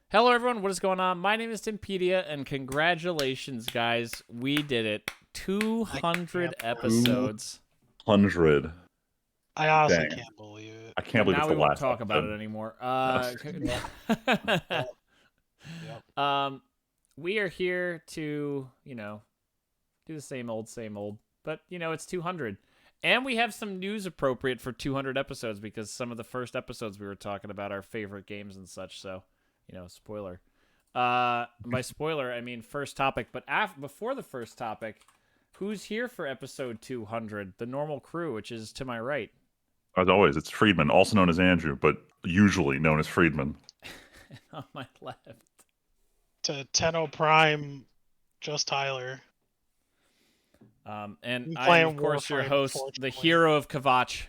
Hello, everyone. What is going on? My name is Timpedia, and congratulations, guys. We did it. 200 episodes. 200. I honestly Dang. can't believe it. I can't believe Now it's we the won't last talk about it episode. anymore. Yep. We are here to, do the same old, but, it's 200. And we have some news appropriate for 200 episodes because some of the first episodes we were talking about our favorite games and such, so, spoiler. By spoiler, I mean first topic, but before the first topic, who's here for episode 200? The normal crew, which is to my right. As always, it's Friedman, also known as Andrew, but usually known as Friedman. On my left. To Tenno Prime, just Tyler. And I'm, of course, your host, the hero of Kavach.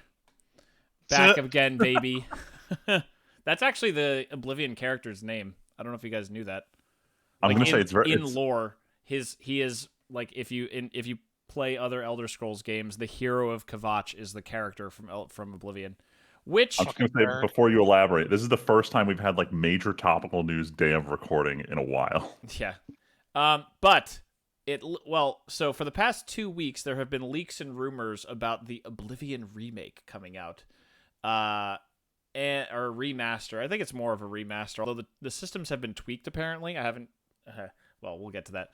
Back again, baby. That's actually the Oblivion character's name. I don't know if you guys knew that. I'm gonna say it's very in lore. He is like if you play other Elder Scrolls games, the hero of Kavach is the character from Oblivion. Which I'm just gonna say before you elaborate, this is the first time we've had like major topical news day of recording in a while. Yeah, but so for the past 2 weeks there have been leaks and rumors about the Oblivion remake coming out. Or remaster. I think it's more of a remaster, although the systems have been tweaked apparently. I haven't well, we'll get to that.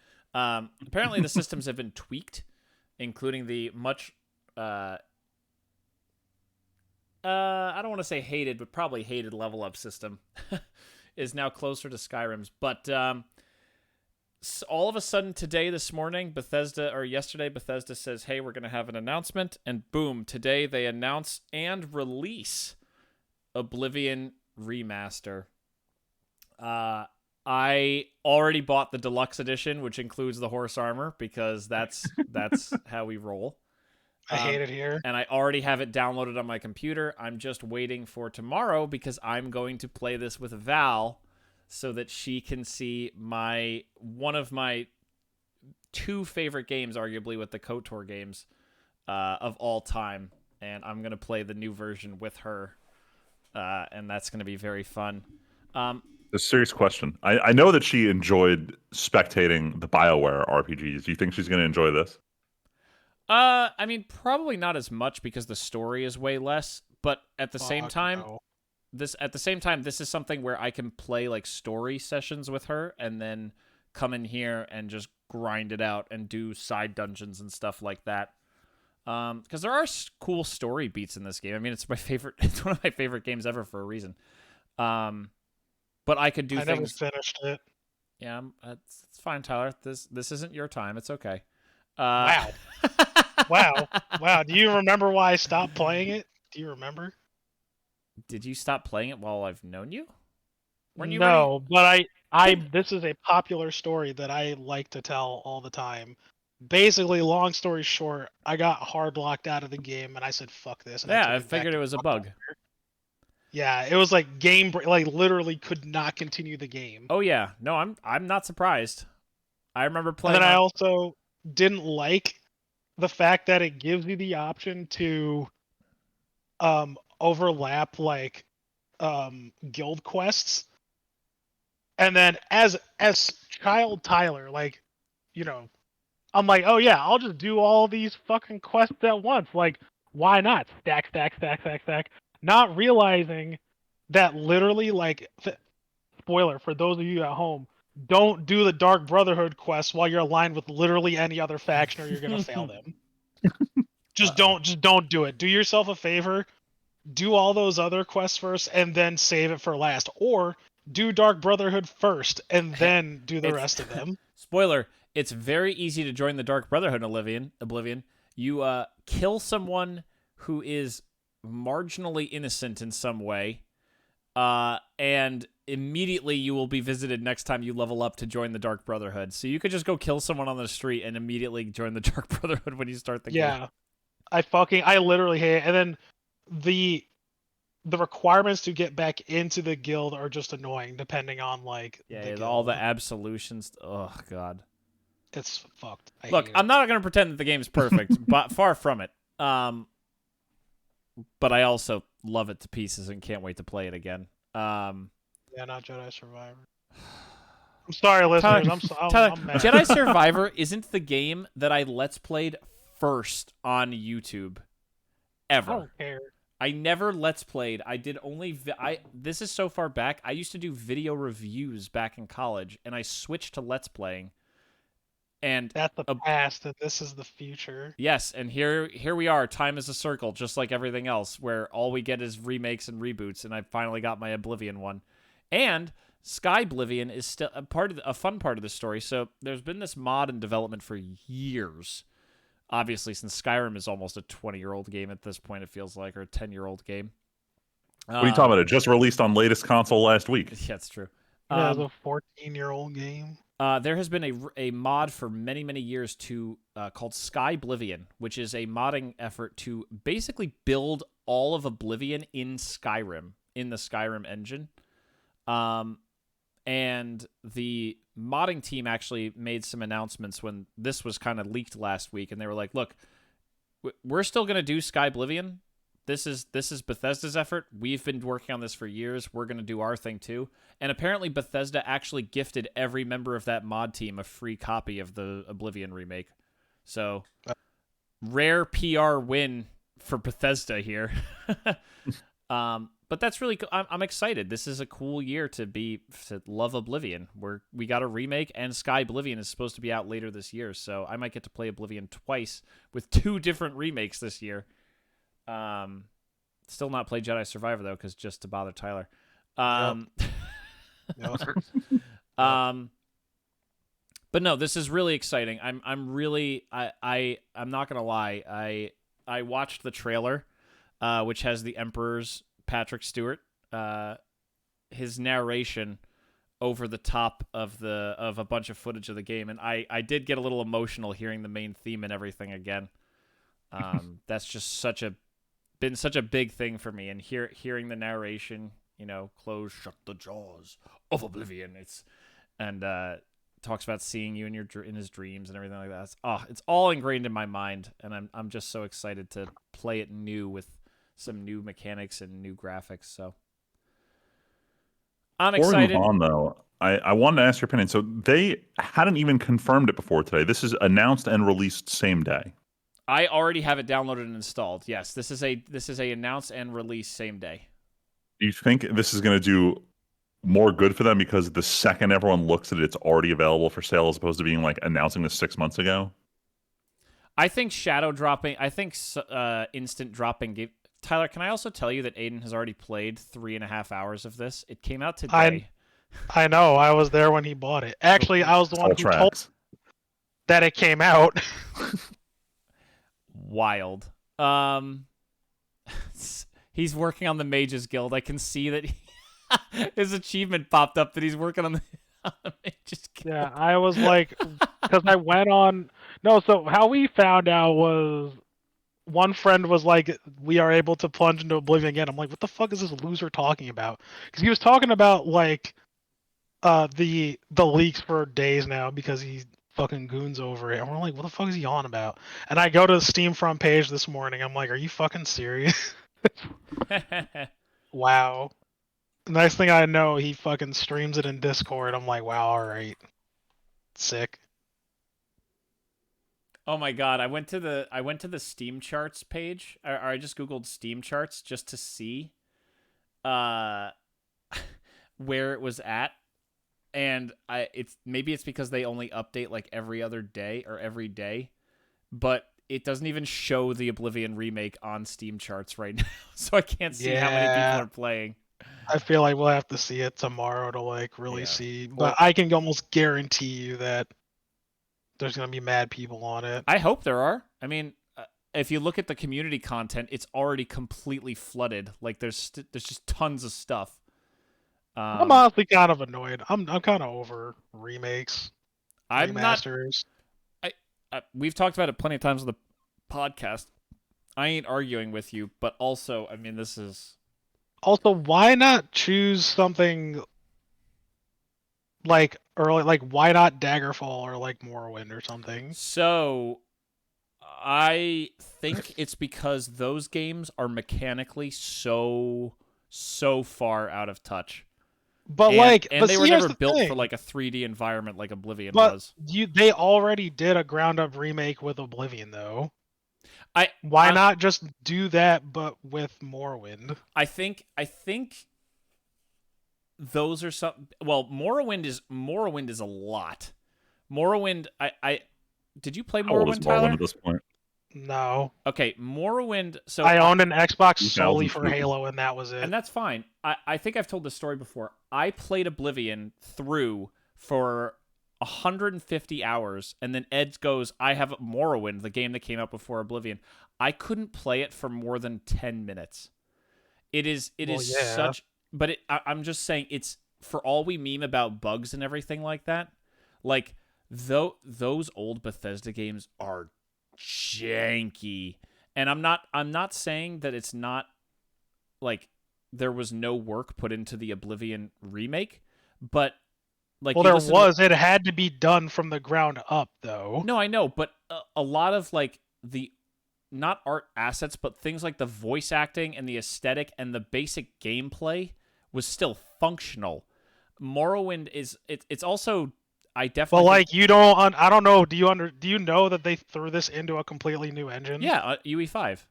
Apparently the systems have been tweaked, including the much I don't want to say hated, but probably hated level up system is now closer to Skyrim's. But all of a sudden this morning, yesterday, Bethesda says, hey, we're going to have an announcement. And boom, today they announce and release Oblivion Remaster. I already bought the deluxe edition, which includes the horse armor, because that's how we roll. I hate it here. And I already have it downloaded on my computer. I'm just waiting for tomorrow because I'm going to play this with Val so that she can see one of my 2 favorite games, arguably, with the KOTOR games of all time. And I'm going to play the new version with her. And that's going to be very fun. A serious question. I know that she enjoyed spectating the BioWare RPGs. Do you think she's going to enjoy this? I mean, probably not as much because the story is way less. But at the same time, this is something where I can play like story sessions with her and then come in here and just grind it out and do side dungeons and stuff like that. Because there are cool story beats in this game. I mean, it's one of my favorite games ever for a reason. But I could do things. I never finished it. Yeah, it's fine, Tyler. This isn't your time. It's okay. Wow. Wow. Do you remember why I stopped playing it? Do you remember? Did you stop playing it while I've known you? No, but I this is a popular story that I like to tell all the time. Basically, long story short, I got hard locked out of the game, and I said, "Fuck this." And I figured it was a bug. Yeah, it was like literally could not continue the game. Oh yeah, no, I'm not surprised. I remember playing. And then I also didn't like the fact that it gives you the option to overlap like guild quests, and then as child Tyler, like, I'm like, oh yeah, I'll just do all these fucking quests at once. Like, why not? Stack. Not realizing that literally, like, spoiler for those of you at home, don't do the Dark Brotherhood quest while you're aligned with literally any other faction or you're gonna fail them. Just don't do it. Do yourself a favor. Do all those other quests first and then save it for last. Or do Dark Brotherhood first and then do the rest of them. Spoiler, it's very easy to join the Dark Brotherhood in Oblivion. You kill someone who is marginally innocent in some way, and immediately you will be visited next time you level up to join the Dark Brotherhood. So you could just go kill someone on the street and immediately join the Dark Brotherhood when you start the game. Yeah. I literally hate it. And then the requirements to get back into the guild are just annoying depending on like all the absolutions. Oh god. It's fucked. Look, I'm not going to pretend that the game's perfect, but far from it. But I also love it to pieces and can't wait to play it again. Yeah, not Jedi Survivor. I'm sorry, listeners. Tyler, I'm mad. Jedi Survivor isn't the game that I Let's Played first on YouTube I ever. don't care. I never Let's Played. I did only... This is so far back. I used to do video reviews back in college, and I switched to Let's Playing. And That's the past, and this is the future. yes, and here we are. Time is a circle, just like everything else, where all we get is remakes and reboots, and I finally got my Oblivion one. And Sky Oblivion is still a fun part of the story. So there's been this mod in development for years. Obviously, since Skyrim is almost a 20-year-old game at this point, it feels like, or a 10-year-old game. What are you talking about? It just released on latest console last week. Yeah, it's true. Yeah, it's a 14-year-old game. There has been a mod for many, many years called Sky Oblivion, which is a modding effort to basically build all of Oblivion in Skyrim, in the Skyrim engine. And the modding team actually made some announcements when this was kind of leaked last week, and they were like, look, we're still going to do Sky Oblivion. This is Bethesda's effort. We've been working on this for years. We're going to do our thing too. And apparently Bethesda actually gifted every member of that mod team a free copy of the Oblivion remake. So, rare PR win for Bethesda here. But that's really cool. I'm excited. This is a cool year to love Oblivion. We got a remake, and Sky Oblivion is supposed to be out later this year. So I might get to play Oblivion twice with 2 different remakes this year. Still not play Jedi Survivor though, because just to bother Tyler. Yep. But no, this is really exciting. I'm not gonna lie. I watched the trailer, which has the Emperor's Patrick Stewart, his narration over the top of a bunch of footage of the game, and I did get a little emotional hearing the main theme and everything again. That's just been such a big thing for me, and hearing the narration, close, shut the jaws of Oblivion. Talks about seeing you in his dreams and everything like that. It's all ingrained in my mind, and I'm just so excited to play it new with some new mechanics and new graphics. So I'm excited. Before we move on, though, I wanted to ask your opinion. So they hadn't even confirmed it before today. This is announced and released same day. I already have it downloaded and installed. Yes, this is a announced and released same day. Do you think this is going to do more good for them because the second everyone looks at it, it's already available for sale as opposed to being like announcing this 6 months ago? I think shadow dropping. I think instant dropping. Tyler, can I also tell you that Aiden has already played 3.5 hours of this? It came out today. I know. I was there when he bought it. Actually, I was the one who told that it came out. Wild. He's working on the Mages Guild. I can see that his achievement popped up that he's working on the Mages Guild. Yeah, I was like, because I went on. No, so how we found out was one friend was like, we are able to plunge into Oblivion again. I'm like, what the fuck is this loser talking about? Because he was talking about like the leaks for days now because he fucking goons over it. And we're like, what the fuck is he on about? And I go to the Steam front page this morning. I'm like, are you fucking serious? Wow. Next thing I know, he fucking streams it in Discord. I'm like, wow, all right. Sick. Oh my god, I went to the Steam charts page, or I just googled Steam charts just to see where it was at, and maybe it's because they only update like every other day or every day, but it doesn't even show the Oblivion remake on Steam charts right now, so I can't see how many people are playing. I feel like we'll have to see it tomorrow to like really see, but I can almost guarantee you that there's gonna be mad people on it. I hope there are. I mean, if you look at the community content, it's already completely flooded. Like there's just tons of stuff. I'm honestly kind of annoyed. I'm kind of over remakes, remasters. We've talked about it plenty of times on the podcast. I ain't arguing with you, but also, I mean, this is also why not choose something like early, like why not Daggerfall or like Morrowind or something? So I think it's because those games are mechanically so far out of touch. But and they were here's never the built thing. for like a 3D environment like Oblivion But was. they already did a ground up remake with Oblivion though. I Why not just do that but with Morrowind? I think those are some. Well, Morrowind is a lot. Morrowind. I did you play How old is Morrowind, Morrowind Tyler? at this point? No. Okay, Morrowind. So I owned an Xbox solely 2002. for Halo, and that was it. and that's fine. I think I've told this story before. I played Oblivion through for 150 hours, and then Ed goes, "I have Morrowind, the game that came out before Oblivion." I couldn't play it for more than 10 minutes. It is such. But I'm just saying, it's for all we meme about bugs and everything like that. Like those old Bethesda games are janky, and I'm not saying that it's not like there was no work put into the Oblivion remake, but like Well, there was. It had to be done from the ground up, though. No, I know, but a lot of like the not art assets, but things like the voice acting and the aesthetic and the basic gameplay was still functional. Morrowind is it's also I definitely. But like you don't, I don't know. Do you know that they threw this into a completely new engine? Yeah, UE5.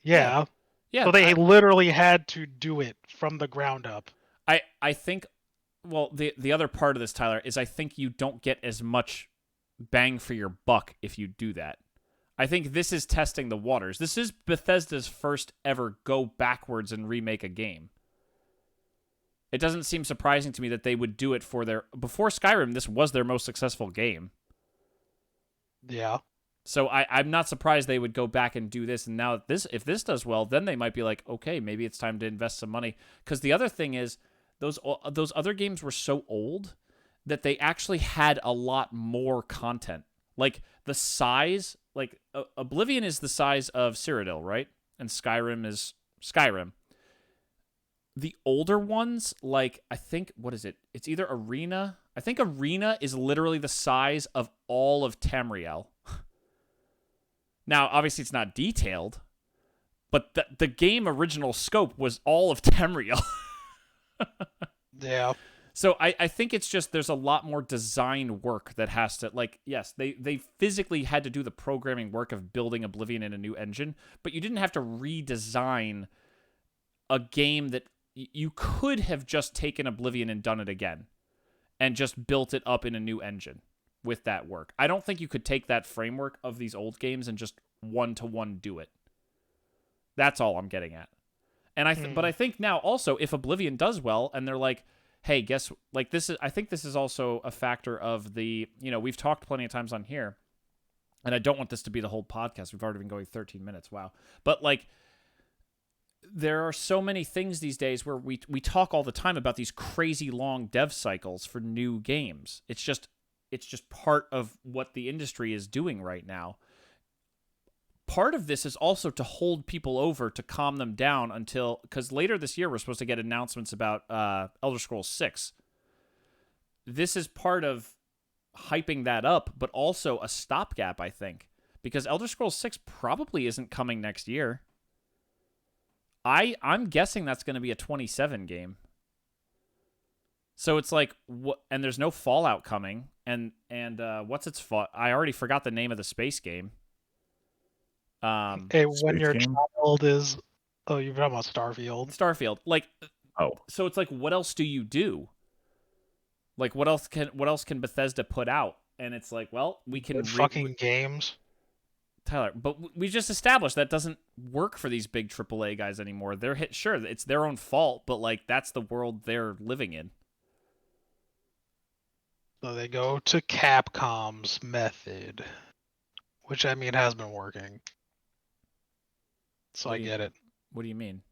Yeah. Yeah. So they literally had to do it from the ground up. I think. Well, the other part of this, Tyler, is I think you don't get as much bang for your buck if you do that. I think this is testing the waters. This is Bethesda's first ever go backwards and remake a game. It doesn't seem surprising to me that they would do it for their... Before Skyrim, this was their most successful game. Yeah. So I'm not surprised they would go back and do this. And now if this does well, then they might be like, okay, maybe it's time to invest some money. Because the other thing is, those other games were so old that they actually had a lot more content. Like, the size... Like, Oblivion is the size of Cyrodiil, right? And Skyrim is Skyrim. The older ones, like, I think, what is it? It's either Arena. I think Arena is literally the size of all of Tamriel. Now, obviously, it's not detailed, but the game original scope was all of Tamriel. Yeah. So I think it's just there's a lot more design work that has to, like, yes, they physically had to do the programming work of building Oblivion in a new engine, but you didn't have to redesign a game that you could have just taken Oblivion and done it again and just built it up in a new engine with that work. I don't think you could take that framework of these old games and just one-to-one do it. That's all I'm getting at. And but I think now also if Oblivion does well and they're like, hey, guess, like, this is, I think this is also a factor of the, we've talked plenty of times on here, and I don't want this to be the whole podcast. We've already been going 13 minutes. Wow. But, like, there are so many things these days where we talk all the time about these crazy long dev cycles for new games. It's just part of what the industry is doing right now. Part of this is also to hold people over, to calm them down until... Because later this year, we're supposed to get announcements about Elder Scrolls 6. This is part of hyping that up, but also a stopgap, I think. Because Elder Scrolls 6 probably isn't coming next year. I'm guessing that's going to be a 27 game. So it's like... And there's no Fallout coming. And what's its... I already forgot the name of the space game. When your child is... Oh, you're talking about Starfield. Like, so it's like, what else do you do? Like, what else can Bethesda put out? And it's like, well, we can fucking games, Tyler. But we just established that doesn't work for these big AAA guys anymore. They're sure, it's their own fault, but like that's the world they're living in. So they go to Capcom's method, which I mean has been working. So I get it. What do you mean?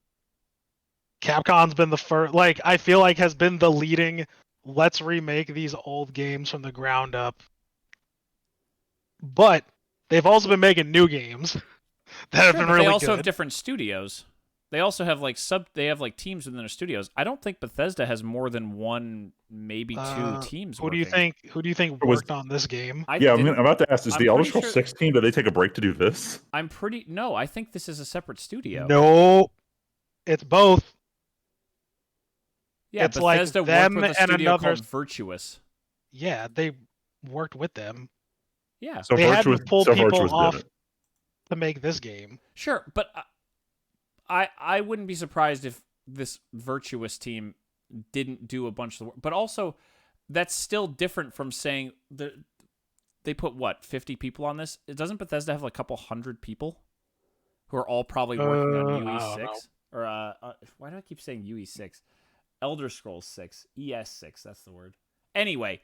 Capcom's been the first, like, I feel like has been the leading, let's remake these old games from the ground up. But they've also been making new games that have been really good. They also have different studios. They also have they have teams within their studios. I don't think Bethesda has more than one, maybe two teams. Who do you think worked on this game? I'm about to ask, is the Elder Scrolls 6 team, did they take a break to do this? No, I think this is a separate studio. No, it's both. Yeah, It's like Bethesda worked them with a and studio another. called Virtuous. Yeah, they worked with them. Yeah, So They had to Virtuous, pull so people Virtuous did off it. to make this game. sure, but I wouldn't be surprised if this Virtuous team didn't do a bunch of the work. But also, that's still different from saying they put what 50 people on this. Doesn't Bethesda have like a couple hundred people who are all probably working on I don't know. UE6 or why do I keep saying UE6? Elder Scrolls 6, ES6. That's the word. Anyway,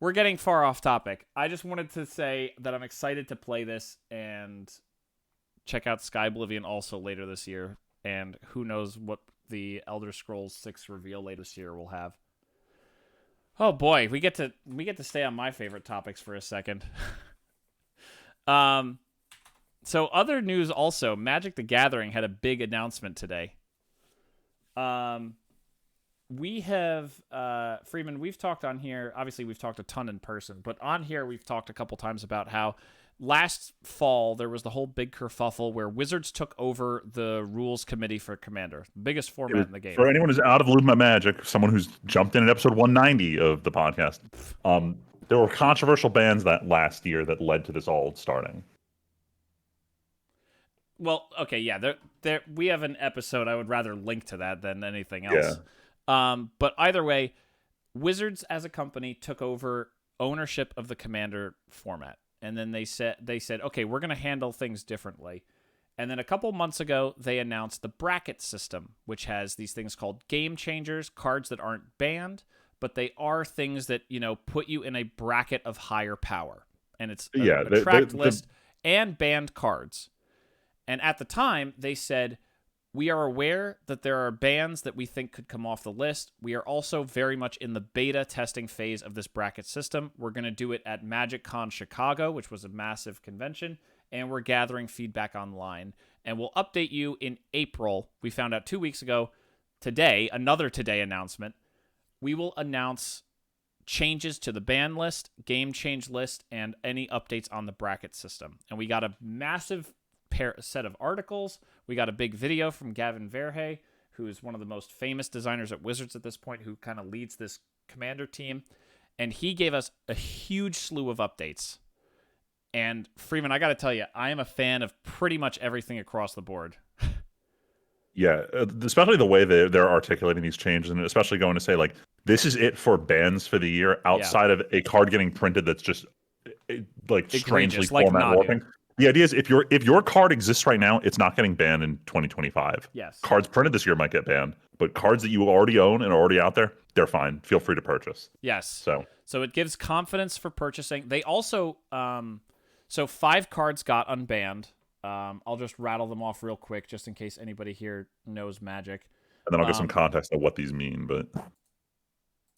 we're getting far off topic. I just wanted to say that I'm excited to play this and check out Sky Oblivion also later this year. And who knows what the Elder Scrolls 6 reveal later this year will have. Oh boy, we get to stay on my favorite topics for a second. So other news also, Magic the Gathering had a big announcement today. We have Friedman, we've talked on here, obviously we've talked a ton in person, but on here we've talked a couple times about how last fall there was the whole big kerfuffle where Wizards took over the rules committee for Commander, the biggest format in the game. For anyone who's out of the loop about Magic, someone who's jumped in at episode 190 of the podcast, there were controversial bans that last year that led to this all starting. Well, okay, yeah, there we have an episode. I would rather link to that than anything else. Yeah. But either way, Wizards as a company took over ownership of the Commander format, and then they said, okay, we're going to handle things differently. And then a couple months ago, they announced the bracket system, which has these things called game changers, cards that aren't banned, but they are things that put you in a bracket of higher power, and it's a tracked list and banned cards. And at the time, they said, we are aware that there are bans that we think could come off the list. We are also very much in the beta testing phase of this bracket system. We're going to do it at MagicCon Chicago, which was a massive convention, and we're gathering feedback online. And we'll update you in April. We found out 2 weeks ago, another today announcement. We will announce changes to the ban list, game change list, and any updates on the bracket system. And we got a massive set of articles. We got a big video from Gavin Verhey, who is one of the most famous designers at Wizards at this point, who kind of leads this Commander team. And he gave us a huge slew of updates. And Freeman, I got to tell you, I am a fan of pretty much everything across the board. Yeah, especially the way they're articulating these changes, and especially going to say, like, this is it for bans for the year outside of a card getting printed that's just, like, strangely format warping. The idea is if your card exists right now, it's not getting banned in 2025. Yes. Cards printed this year might get banned, but cards that you already own and are already out there, they're fine. Feel free to purchase. Yes. So it gives confidence for purchasing. They also, so 5 cards got unbanned. I'll just rattle them off real quick just in case anybody here knows Magic. And then I'll get some context on what these mean. But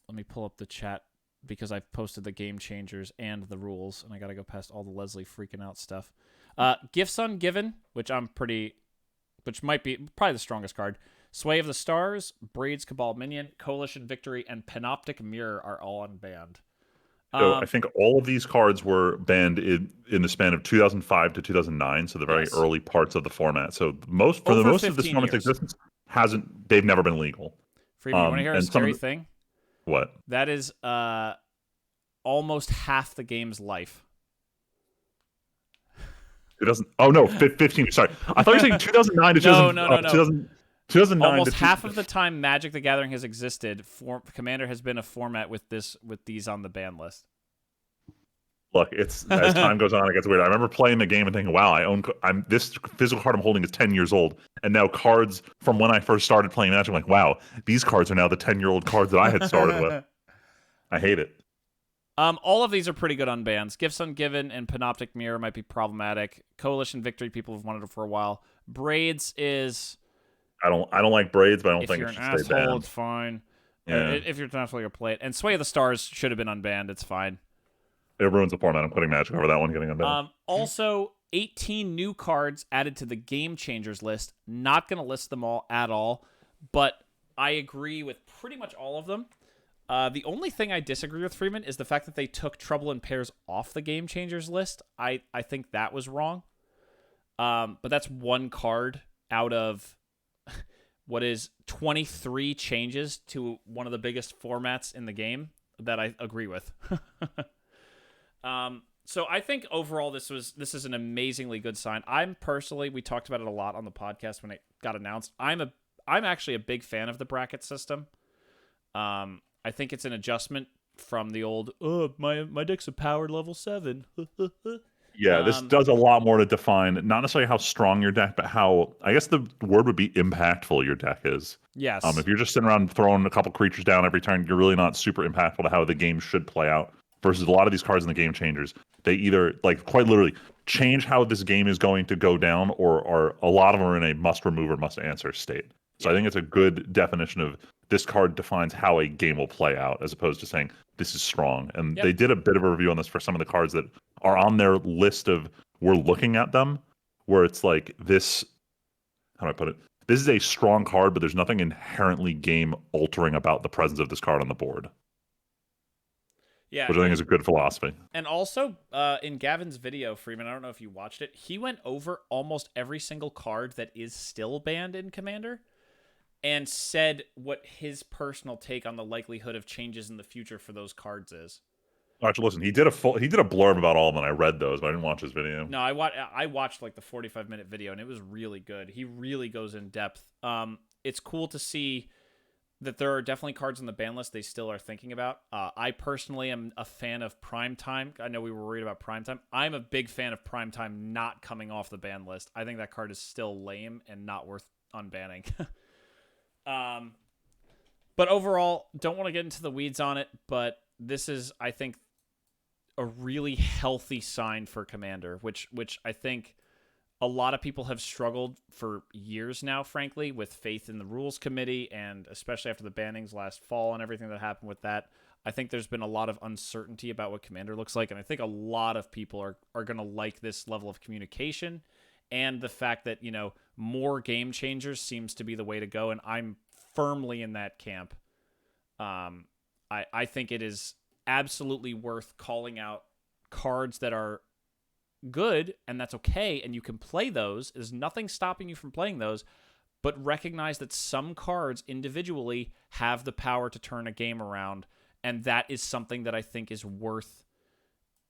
let me pull up the chat because I've posted the game changers and the rules, and I got to go past all the Leslie freaking out stuff. Gifts Ungiven, which might be probably the strongest card. Sway of the Stars, Braid's Cabal Minion, Coalition Victory, and Panoptic Mirror are all unbanned. So I think all of these cards were banned in the span of 2005 to 2009, so the very early parts of the format. So most of this format's existence they've never been legal. Freeman, you want to hear a scary thing? What? That is almost half the game's life. It doesn't. Oh no, 15. Sorry, I thought you were saying 2009 to 2009. 2009. Almost half of the time Magic the Gathering has existed, Commander has been a format with these on the ban list. Look, it's as time goes on, it gets weird. I remember playing the game and thinking, "Wow, this physical card I'm holding is 10 years old." And now cards from when I first started playing Magic, I'm like, "Wow, these cards are now the 10-year-old cards that I had started with." I hate it. All of these are pretty good unbans. Gifts Ungiven and Panoptic Mirror might be problematic. Coalition Victory, people have wanted it for a while. Braids is. I don't like Braids, but I don't think it should stay banned. If you're an asshole, it's fine. Yeah. If you're not going to play it, and Sway of the Stars should have been unbanned. It's fine. It ruins the format. I'm putting Magic over that one getting unbanned. Also, 18 new cards added to the Game Changers list. Not going to list them all at all, but I agree with pretty much all of them. The only thing I disagree with, Freeman, is the fact that they took Trouble in Pairs off the Game Changers list. I think that was wrong. But that's one card out of what is 23 changes to one of the biggest formats in the game that I agree with. So I think overall this is an amazingly good sign. I'm personally, we talked about it a lot on the podcast when it got announced. I'm actually a big fan of the bracket system. I think it's an adjustment from the old, my deck's a powered level 7. Yeah, this does a lot more to define not necessarily how strong your deck, but how, I guess the word would be impactful your deck is. Yes. If you're just sitting around throwing a couple creatures down every turn, you're really not super impactful to how the game should play out. Versus a lot of these cards in the Game Changers, they either, like, quite literally change how this game is going to go down, or are a lot of them are in a must remove or must answer state. So I think it's a good definition of this card defines how a game will play out, as opposed to saying this is strong. And they did a bit of a review on this for some of the cards that are on their list of we're looking at them, where it's like this, how do I put it? This is a strong card, but there's nothing inherently game altering about the presence of this card on the board. Yeah, which I think is a good philosophy. And also, in Gavin's video, Friedman, I don't know if you watched it, he went over almost every single card that is still banned in Commander, and said what his personal take on the likelihood of changes in the future for those cards is. Actually, listen, he did a blurb about all of them, and I read those, but I didn't watch his video. No, I watched like the 45-minute video, and it was really good. He really goes in depth. It's cool to see that there are definitely cards on the ban list they still are thinking about. I personally am a fan of Primetime. I know we were worried about Primetime. I'm a big fan of Primetime not coming off the ban list. I think that card is still lame and not worth unbanning. But overall, don't want to get into the weeds on it, but this is, I think, a really healthy sign for Commander, which I think a lot of people have struggled for years now, frankly, with faith in the rules committee, and especially after the bannings last fall and everything that happened with that. I think there's been a lot of uncertainty about what Commander looks like, and I think a lot of people are going to like this level of communication and the fact that, you know, more game changers seems to be the way to go, and I'm firmly in that camp. I think it is absolutely worth calling out cards that are good, and that's okay, and you can play those. There's nothing stopping you from playing those, but recognize that some cards individually have the power to turn a game around, and that is something that I think is worth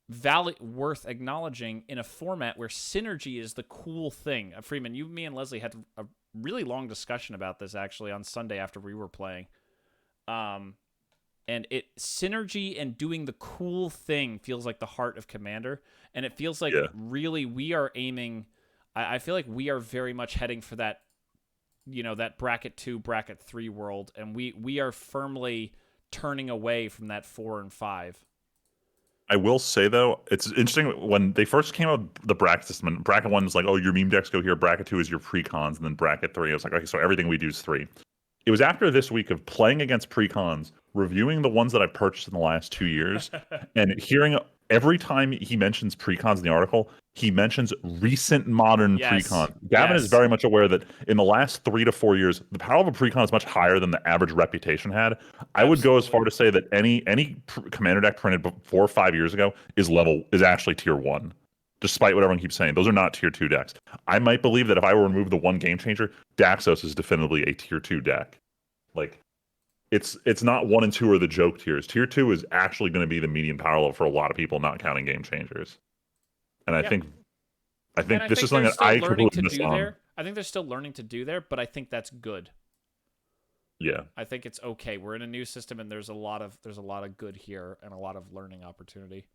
acknowledging in a format where synergy is the cool thing. Freeman, me and Leslie had a really long discussion about this actually on Sunday after we were playing. And synergy and doing the cool thing feels like the heart of Commander. And it feels like really we are aiming, I feel like we are very much heading for that, you know, that bracket 2, bracket 3 world. And we are firmly turning away from that 4 and 5. I will say, though, it's interesting when they first came out with the bracket system, and bracket 1 was like, oh, your meme decks go here, bracket 2 is your precons, and then bracket 3, I was like, okay, so everything we do is 3. It was after this week of playing against precons, reviewing the ones that I purchased in the last 2 years, and hearing every time he mentions precons in the article, he mentions recent modern precons. Gavin is very much aware that in the last 3 to 4 years, the power of a precon is much higher than the average reputation had. Absolutely. I would go as far to say that any Commander deck printed 4 or 5 years ago is actually tier 1. Despite what everyone keeps saying, those are not tier 2 decks. I might believe that if I were to remove the one game changer, Daxos is definitively a tier 2 deck. Like, it's not 1 and 2 are the joke tiers. Tier 2 is actually going to be the median power level for a lot of people, not counting game changers. And I think this is something that I completely missed on. I think they're still learning to do there, but I think that's good. Yeah, I think it's okay. We're in a new system, and there's a lot of good here and a lot of learning opportunity.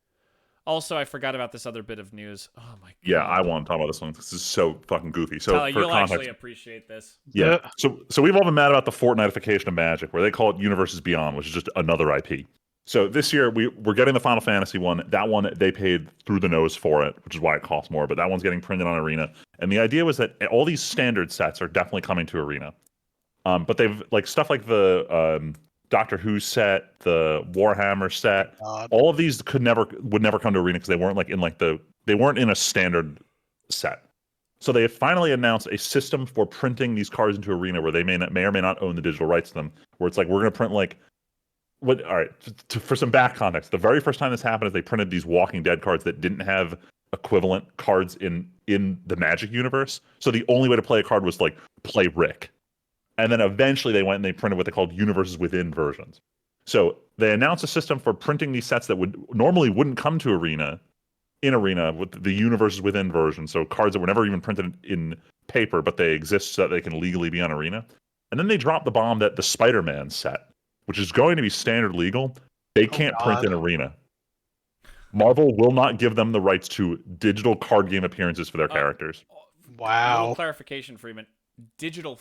Also, I forgot about this other bit of news. Oh my god. Yeah, I want to talk about this one. This is so fucking goofy. So Tyler, you'll actually appreciate this. Yeah. So we've all been mad about the Fortnitification of Magic, where they call it Universes Beyond, which is just another IP. So this year we're getting the Final Fantasy one. That one they paid through the nose for it, which is why it costs more. But that one's getting printed on Arena. And the idea was that all these standard sets are definitely coming to Arena. But they've like stuff like the Doctor Who set, the Warhammer set, all of these would never come to Arena because they weren't in a standard set. So they finally announced a system for printing these cards into Arena where they may or may not own the digital rights to them. Where it's like we're going to print like what? All right, for some back context, the very first time this happened is they printed these Walking Dead cards that didn't have equivalent cards in the Magic universe. So the only way to play a card was like play Rick. And then eventually they went and they printed what they called universes within versions. So they announced a system for printing these sets that wouldn't come to Arena in Arena with the universes within version. So cards that were never even printed in paper, but they exist so that they can legally be on Arena. And then they dropped the bomb that the Spider-Man set, which is going to be standard legal, they can't print in Arena. Marvel will not give them the rights to digital card game appearances for their characters. Wow. A little clarification, Freeman. Digital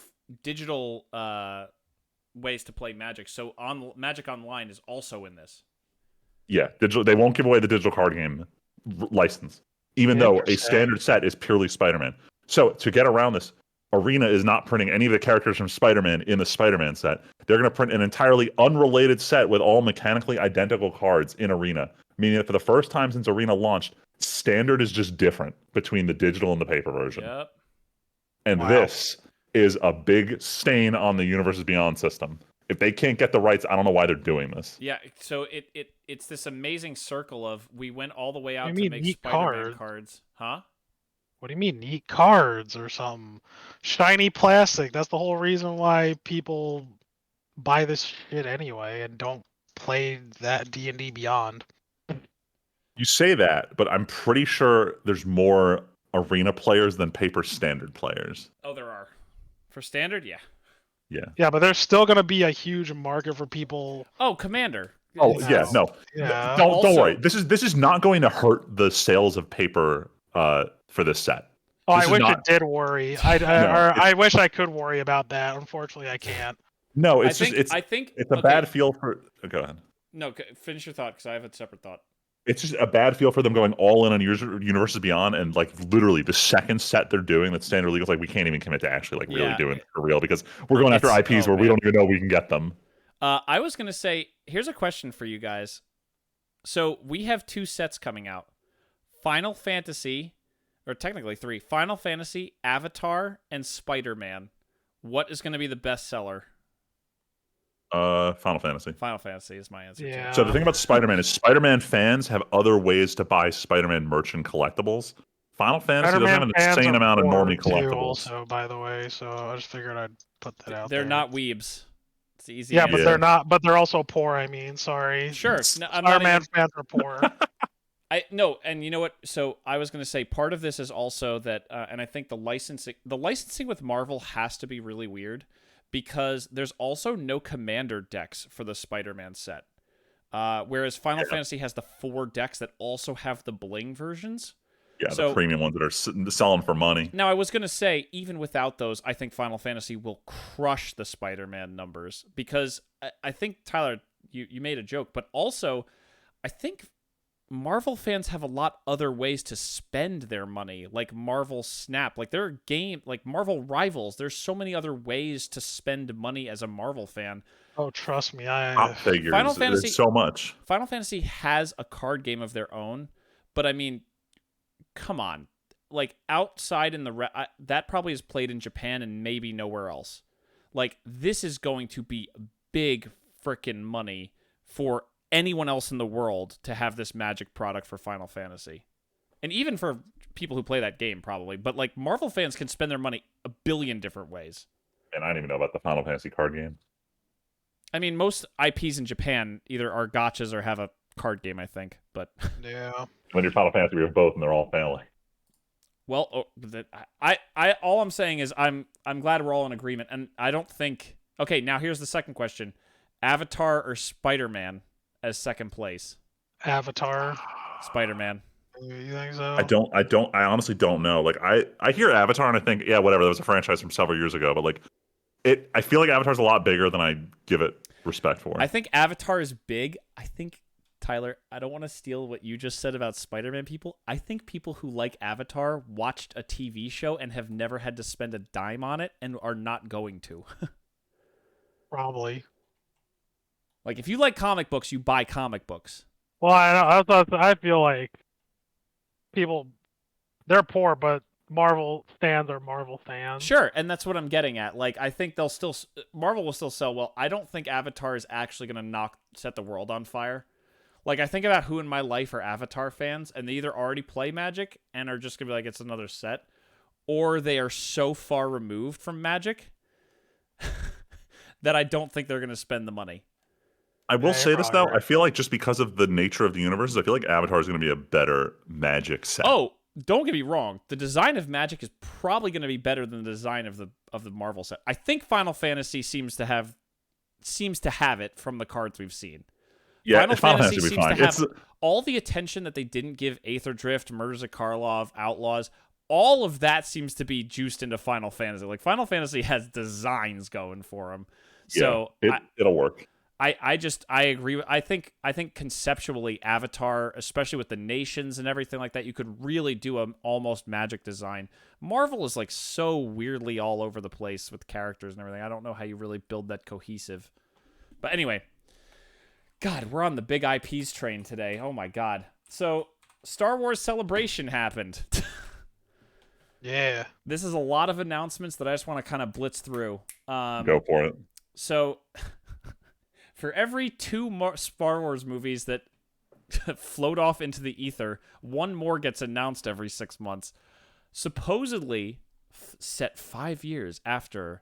ways to play Magic. So Magic Online is also in this. Yeah, digital. They won't give away the digital card game license, even though a standard set is purely Spider-Man. So to get around this, Arena is not printing any of the characters from Spider-Man in the Spider-Man set. They're going to print an entirely unrelated set with all mechanically identical cards in Arena, meaning that for the first time since Arena launched, standard is just different between the digital and the paper version. Yep. And this is a big stain on the Universes Beyond system. If they can't get the rights, I don't know why they're doing this. Yeah, so it's this amazing circle of we went all the way out to make Spider-Man cards. Huh? What do you mean neat cards or some shiny plastic? That's the whole reason why people buy this shit anyway and don't play that D&D Beyond. You say that, but I'm pretty sure there's more Arena players than paper standard players. Oh, there are. For standard, yeah. Yeah. Yeah, but there's still going to be a huge market for people. Oh, Commander. Oh, yeah, no. Yeah. Don't worry. This is not going to hurt the sales of paper for this set. Oh, I wish it did worry. I wish I could worry about that. Unfortunately, I can't. No, it's a bad feel for. Go ahead. No, finish your thought because I have a separate thought. It's just a bad feel for them going all in on Universes Beyond, and like literally the second set they're doing that's standard legal, like we can't even commit to actually like really doing it for real because we're going after IPs where we don't even know we can get them. I was gonna say, here's a question for you guys. So we have 2 sets coming out: Final Fantasy, or technically 3: Final Fantasy, Avatar, and Spider-Man. What is going to be the best seller? Final Fantasy. Final Fantasy is my answer. Yeah. Too. So the thing about Spider-Man is Spider-Man fans have other ways to buy Spider-Man merch and collectibles. Final Fantasy doesn't have an insane amount of normie collectibles. Also, by the way, so I just figured I'd put that out. They're not weebs. It's easy. Yeah, but they're not. But they're also poor. I mean, sorry. Sure. No, Spider-Man fans are poor. No, and you know what? So I was going to say part of this is also that, and I think the licensing with Marvel has to be really weird. Because there's also no Commander decks for the Spider-Man set. Whereas Final Fantasy has the 4 decks that also have the bling versions. Yeah, so, the premium ones that are selling for money. Now, I was going to say, even without those, I think Final Fantasy will crush the Spider-Man numbers. Because I think, Tyler, you made a joke. But also, I think Marvel fans have a lot other ways to spend their money, like Marvel Snap. Like there are like Marvel Rivals. There's so many other ways to spend money as a Marvel fan. Oh, trust me, Top figures. Final Fantasy, there's so much. Final Fantasy has a card game of their own, but I mean, come on, like outside in that probably is played in Japan and maybe nowhere else. Like this is going to be big freaking money for anyone else in the world to have this Magic product for Final Fantasy. And even for people who play that game, probably. But, like, Marvel fans can spend their money a billion different ways. And I don't even know about the Final Fantasy card game. I mean, most IPs in Japan either are gachas or have a card game, I think. But yeah. When you're Final Fantasy, we have both, and they're all failing. Well, all I'm saying is I'm glad we're all in agreement. And I don't think... Okay, now here's the second question. Avatar or Spider-Man as second place? Avatar. Spider-Man. You think so? I honestly don't know. Like I hear Avatar and I think, yeah, whatever, that was a franchise from several years ago, but like I feel like Avatar's a lot bigger than I give it respect for. I think Avatar is big. I think, Tyler, I don't want to steal what you just said about Spider-Man people. I think people who like Avatar watched a TV show and have never had to spend a dime on it and are not going to. Probably. Like, if you like comic books, you buy comic books. Well, I feel like people, they're poor, but Marvel fans are Marvel fans. Sure, and that's what I'm getting at. Like, I think Marvel will still sell well. I don't think Avatar is actually going to set the world on fire. Like, I think about who in my life are Avatar fans, and they either already play Magic and are just going to be like, it's another set, or they are so far removed from Magic that I don't think they're going to spend the money. I will say this though. I feel like just because of the nature of the universes, I feel like Avatar is going to be a better Magic set. Oh, don't get me wrong. The design of Magic is probably going to be better than the design of the Marvel set. I think Final Fantasy seems to have it from the cards we've seen. Yeah, Final Fantasy will be seems fine. to have all the attention that they didn't give Aether Drift, Murders of Karlov, Outlaws. All of that seems to be juiced into Final Fantasy. Like, Final Fantasy has designs going for them. So it'll work. I agree. I think conceptually Avatar, especially with the nations and everything like that, you could really do an almost Magic design. Marvel is like so weirdly all over the place with characters and everything. I don't know how you really build that cohesive. But anyway, God, we're on the big IPs train today. Oh my God. So Star Wars Celebration happened. Yeah. This is a lot of announcements that I just want to kind of blitz through. Go for it. So for every 2 Star Wars movies that float off into the ether, 1 more gets announced every 6 months. Supposedly set 5 years after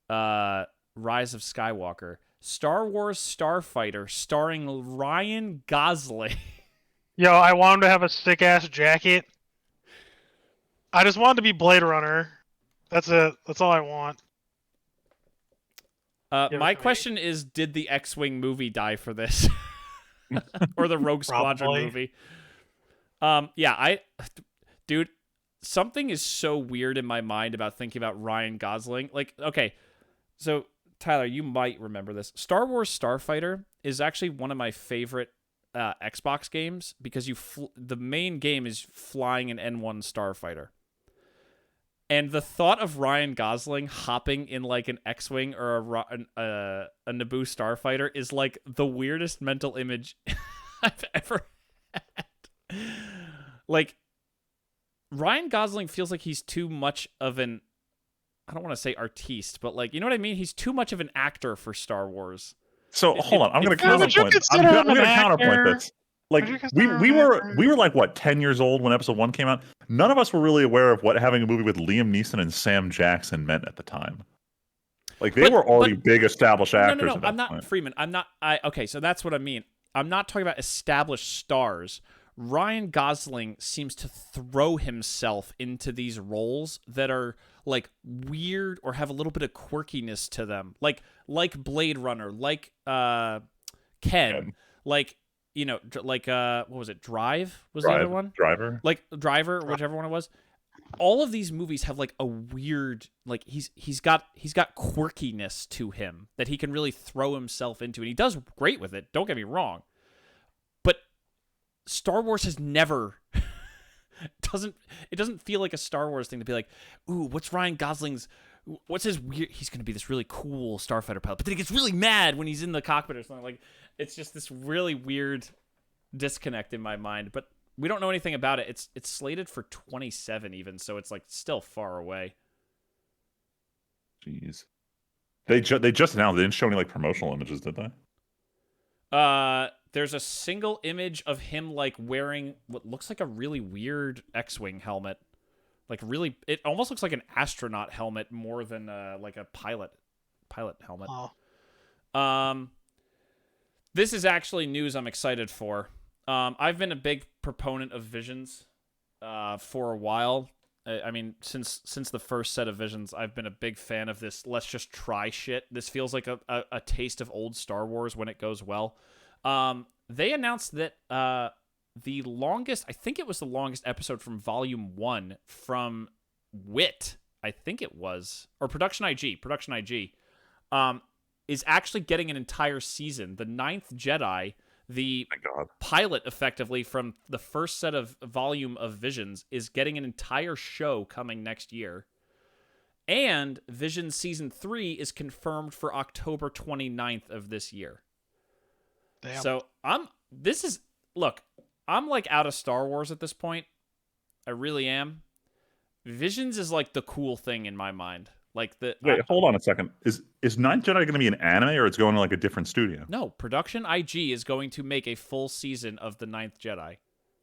Rise of Skywalker, Star Wars Starfighter starring Ryan Gosling. Yo, I want him to have a sick-ass jacket. I just want him to be Blade Runner. That's it. That's all I want. My question is, did the X-Wing movie die for this? Or the Rogue Squadron movie? Dude, something is so weird in my mind about thinking about Ryan Gosling. Like, okay, so Tyler, you might remember this. Star Wars Starfighter is actually one of my favorite Xbox games because the main game is flying an N1 Starfighter. And the thought of Ryan Gosling hopping in like an X-Wing or a Naboo Starfighter is like the weirdest mental image I've ever had. Like, Ryan Gosling feels like he's too much of an, I don't want to say artiste, but like, you know what I mean? He's too much of an actor for Star Wars. So hold on, I'm going to counterpoint. I'm going to counterpoint this. Like we were like what 10 years old when episode 1 came out. None of us were really aware of what having a movie with Liam Neeson and Sam Jackson meant at the time. Like they were already big established actors. No, I'm not point. Freeman. Okay, so that's what I mean. I'm not talking about established stars. Ryan Gosling seems to throw himself into these roles that are like weird or have a little bit of quirkiness to them. Like Blade Runner, like Ken, like, you know, like what was it? Drive was the other one? Driver. Like Driver, whichever one it was. All of these movies have like a weird, like he's got quirkiness to him that he can really throw himself into, and he does great with it. Don't get me wrong. But Star Wars has never it doesn't feel like a Star Wars thing to be like, ooh, what's his weird, he's going to be this really cool starfighter pilot, but then he gets really mad when he's in the cockpit or something. Like, it's just this really weird disconnect in my mind, but we don't know anything about it. It's slated for 27 even, so it's like still far away. Jeez. They just announced, they didn't show any like promotional images, did they? There's a single image of him like wearing what looks like a really weird X-Wing helmet. Like really, it almost looks like an astronaut helmet more than like a pilot helmet. Oh. This is actually news I'm excited for. I've been a big proponent of Visions for a while. I mean, since the first set of Visions, I've been a big fan of this. Let's just try shit. This feels like a taste of old Star Wars when it goes well. They announced that the longest, I think it was the longest episode from Volume 1 from WIT, I think it was, or Production IG, is actually getting an entire season. The Ninth Jedi, the pilot effectively from the first set of volume of Visions, is getting an entire show coming next year. And Visions Season 3 is confirmed for October 29th of this year. Damn. So I'm like out of Star Wars at this point. I really am. Visions is like the cool thing in my mind. Like hold on a second. Is Ninth Jedi going to be an anime, or it's going to like a different studio? No, Production IG is going to make a full season of the Ninth Jedi.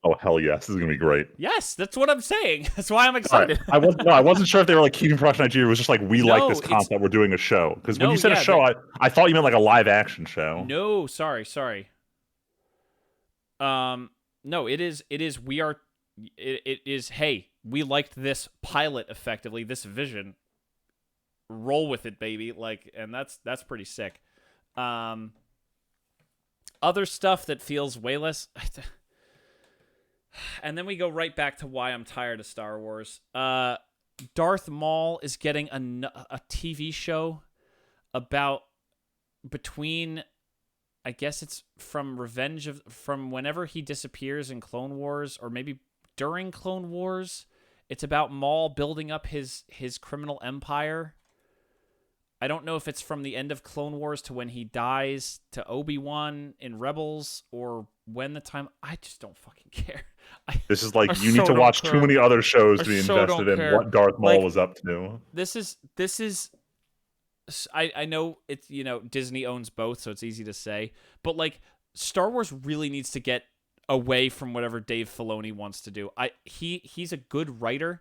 Oh hell yes, this is gonna be great. Yes, that's what I'm saying. That's why I'm excited. Right. I wasn't sure if they were like keeping production Nigeria. It was just like we like this No, concept. We're doing a show. Because when No, you said a yeah, show, I thought you meant like a live action show. No, sorry. No, it is. It is. Hey, we liked this pilot effectively. This vision. Roll with it, baby. Like, and that's pretty sick. Other stuff that feels way less. And then we go right back to why I'm tired of Star Wars. Darth Maul is getting a TV show about between, I guess it's from from whenever he disappears in Clone Wars, or maybe during Clone Wars. It's about Maul building up his criminal empire. I don't know if it's from the end of Clone Wars to when he dies to Obi-Wan in Rebels, or when the time. I just don't fucking care. This is like you need to watch too many other shows to be invested in what Darth Maul was up to. This is. I know it's, Disney owns both, so it's easy to say, but like Star Wars really needs to get away from whatever Dave Filoni wants to do. He's a good writer,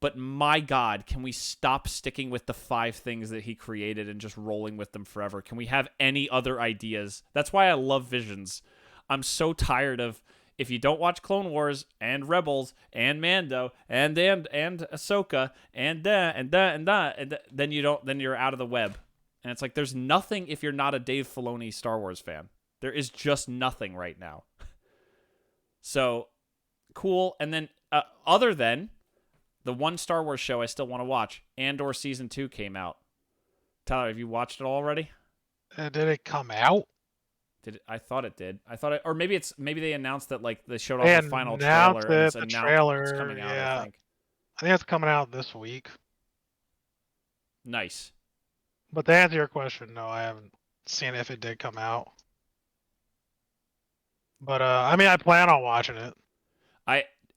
but my God, can we stop sticking with the 5 things that he created and just rolling with them forever? Can we have any other ideas? That's why I love Visions. I'm so tired of, if you don't watch Clone Wars and Rebels and Mando and Ahsoka and then you're out of the web. And it's like there's nothing if you're not a Dave Filoni Star Wars fan. There is just nothing right now. So cool. And then other than the one Star Wars show I still want to watch, Andor Season 2 came out. Tyler, have you watched it already? Did it come out? I thought it did. Or maybe they announced that like they showed off the final trailer. And it's coming out. Yeah. I think it's coming out this week. Nice. But to answer your question, no, I haven't seen if it did come out. But I plan on watching it.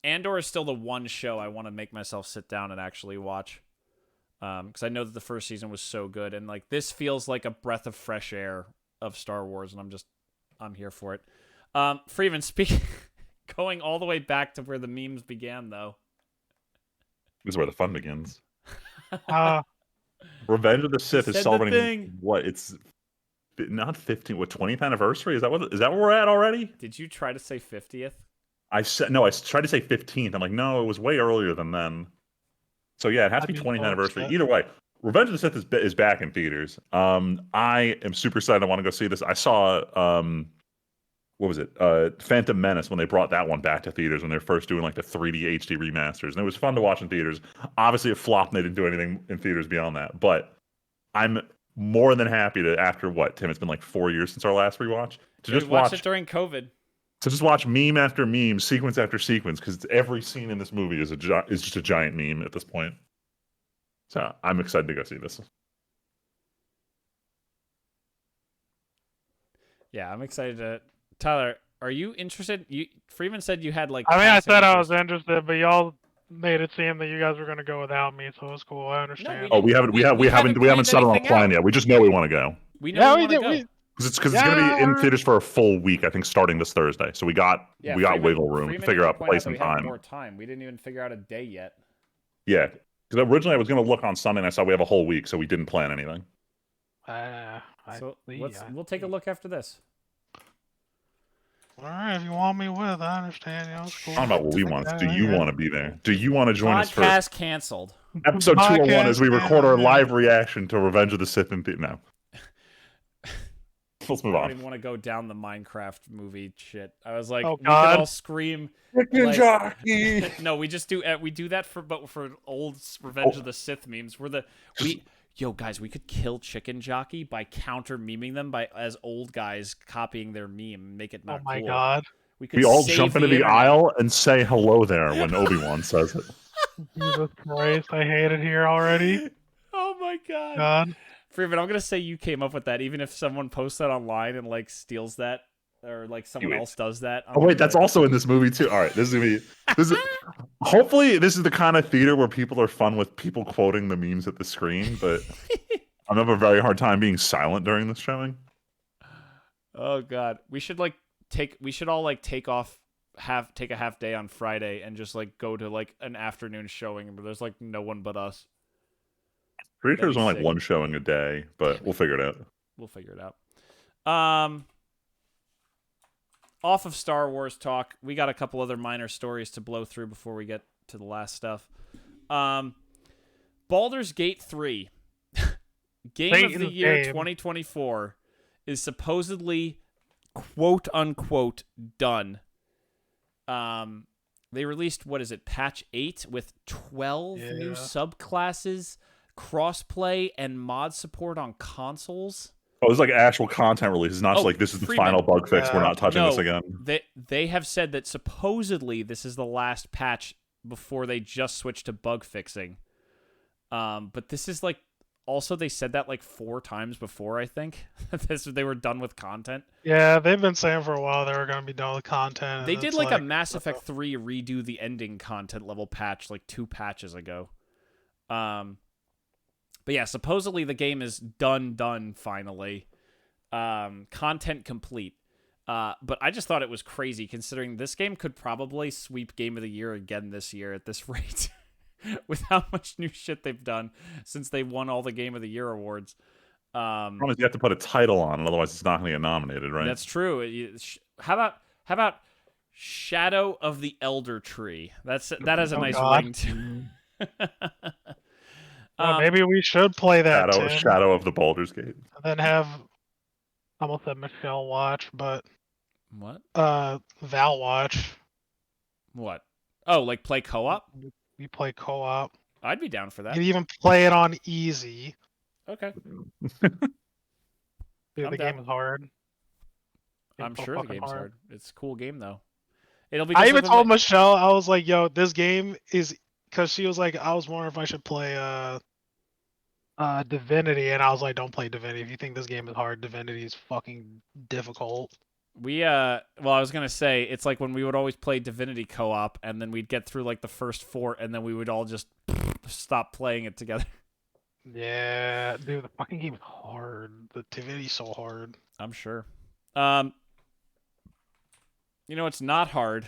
Andor is still the one show I want to make myself sit down and actually watch. Because I know that the first season was so good, and like this feels like a breath of fresh air of Star Wars, and I'm here for it. Friedman, going all the way back to where the memes began, though. This is where the fun begins. Revenge of the Sith is celebrating what? It's not 15. What, 20th anniversary? Is that where we're at already? Did you try to say 50th? I tried to say 15th. I'm like, no, it was way earlier than then. So yeah, it has to be 20th anniversary. Either way, Revenge of the Sith is back in theaters. I am super excited. I want to go see this. I saw what was it? Phantom Menace, when they brought that one back to theaters when they were first doing like the 3D HD remasters, and it was fun to watch in theaters. Obviously, it flopped and they didn't do anything in theaters beyond that. But I'm more than happy to, after what, Tim? It's been like 4 years since our last rewatch. To just watch it during COVID. To just watch meme after meme, sequence after sequence, because every scene in this movie is just a giant meme at this point. So I'm excited to go see this. Yeah, I'm excited to. Tyler, are you interested? Freeman said you had like. I said I was interested, but y'all made it seem that you guys were going to go without me, so it's cool. I understand. No, we haven't settled on a plan yet. We just know we want to go. We know we go. Because it's going to be in theaters for a full week, I think, starting this Thursday. So we got wiggle room to figure out place and time. More time. We didn't even figure out a day yet. Yeah, because originally I was going to look on Sunday, and I saw we have a whole week, so we didn't plan anything. We'll take a look after this. All right, if you want me with, I understand. It's cool. I don't know what we want. Do you want to be there? Do you want to join us for podcast canceled? Episode 201 as we record our live reaction to Revenge of the Sith in theater. No. Let's move on. I don't even want to go down the Minecraft movie shit. I was like, we could all scream. Chicken jockey. No, we do that for old Revenge of the Sith memes. Yo guys, we could kill Chicken Jockey by counter memeing them as old guys copying their meme and make it not cool. Oh my God. We all jump into the aisle and say hello there when Obi-Wan says it. Jesus Christ, I hate it here already. Oh my God. Freeman, I'm gonna say you came up with that, even if someone posts that online and like steals that, or like someone else does that. Oh wait, that's also in this movie too. All right, hopefully this is the kind of theater where people are fun with people quoting the memes at the screen, but I'm having a very hard time being silent during this showing. Oh God, we should all take off take a half day on Friday and just like go to like an afternoon showing, but there's like no one but us. Pretty sure there's only like one showing a day, but we'll figure it out. We'll figure it out. Off of Star Wars talk, we got a couple other minor stories to blow through before we get to the last stuff. Baldur's Gate 3, Game of the Year 2024, is supposedly quote unquote done. They released, what is it, patch 8 with 12 new subclasses, crossplay, and mod support on consoles. Oh, it's like actual content release. It's not just like this is the Friedman. final bug fix. We're not touching this again. They have said that supposedly this is the last patch before they just switch to bug fixing. But this is like, also they said that like 4 times before, I think. They were done with content. Yeah, they've been saying for a while they were going to be done with content. They did like a Mass Effect 3 redo the ending content level patch like 2 patches ago. But yeah, supposedly the game is done finally. Content complete. But I just thought it was crazy considering this game could probably sweep Game of the Year again this year at this rate. With how much new shit they've done since they won all the Game of the Year awards. Problem is you have to put a title on it, otherwise it's not going to get nominated, right? That's true. How about Shadow of the Elder Tree? That has a nice ring to maybe we should play that. Shadow of the Baldur's Gate. And then have, I almost said Michelle watch, but what? Val watch. What? Oh, like play co-op? We play co-op. I'd be down for that. You can even play it on easy. Okay. Dude, the game is hard. I'm sure the game's hard. It's a cool game though. It'll be. I even told Michelle, I was like, "Yo, this game is," because she was like, "I was wondering if I should play Divinity," and I was like, "Don't play Divinity. If you think this game is hard, Divinity is fucking difficult." Well, I was gonna say it's like when we would always play Divinity co-op, and then we'd get through like the first 4, and then we would all just stop playing it together. Yeah, dude, the fucking game is hard. The Divinity's so hard. I'm sure. You know, it's not hard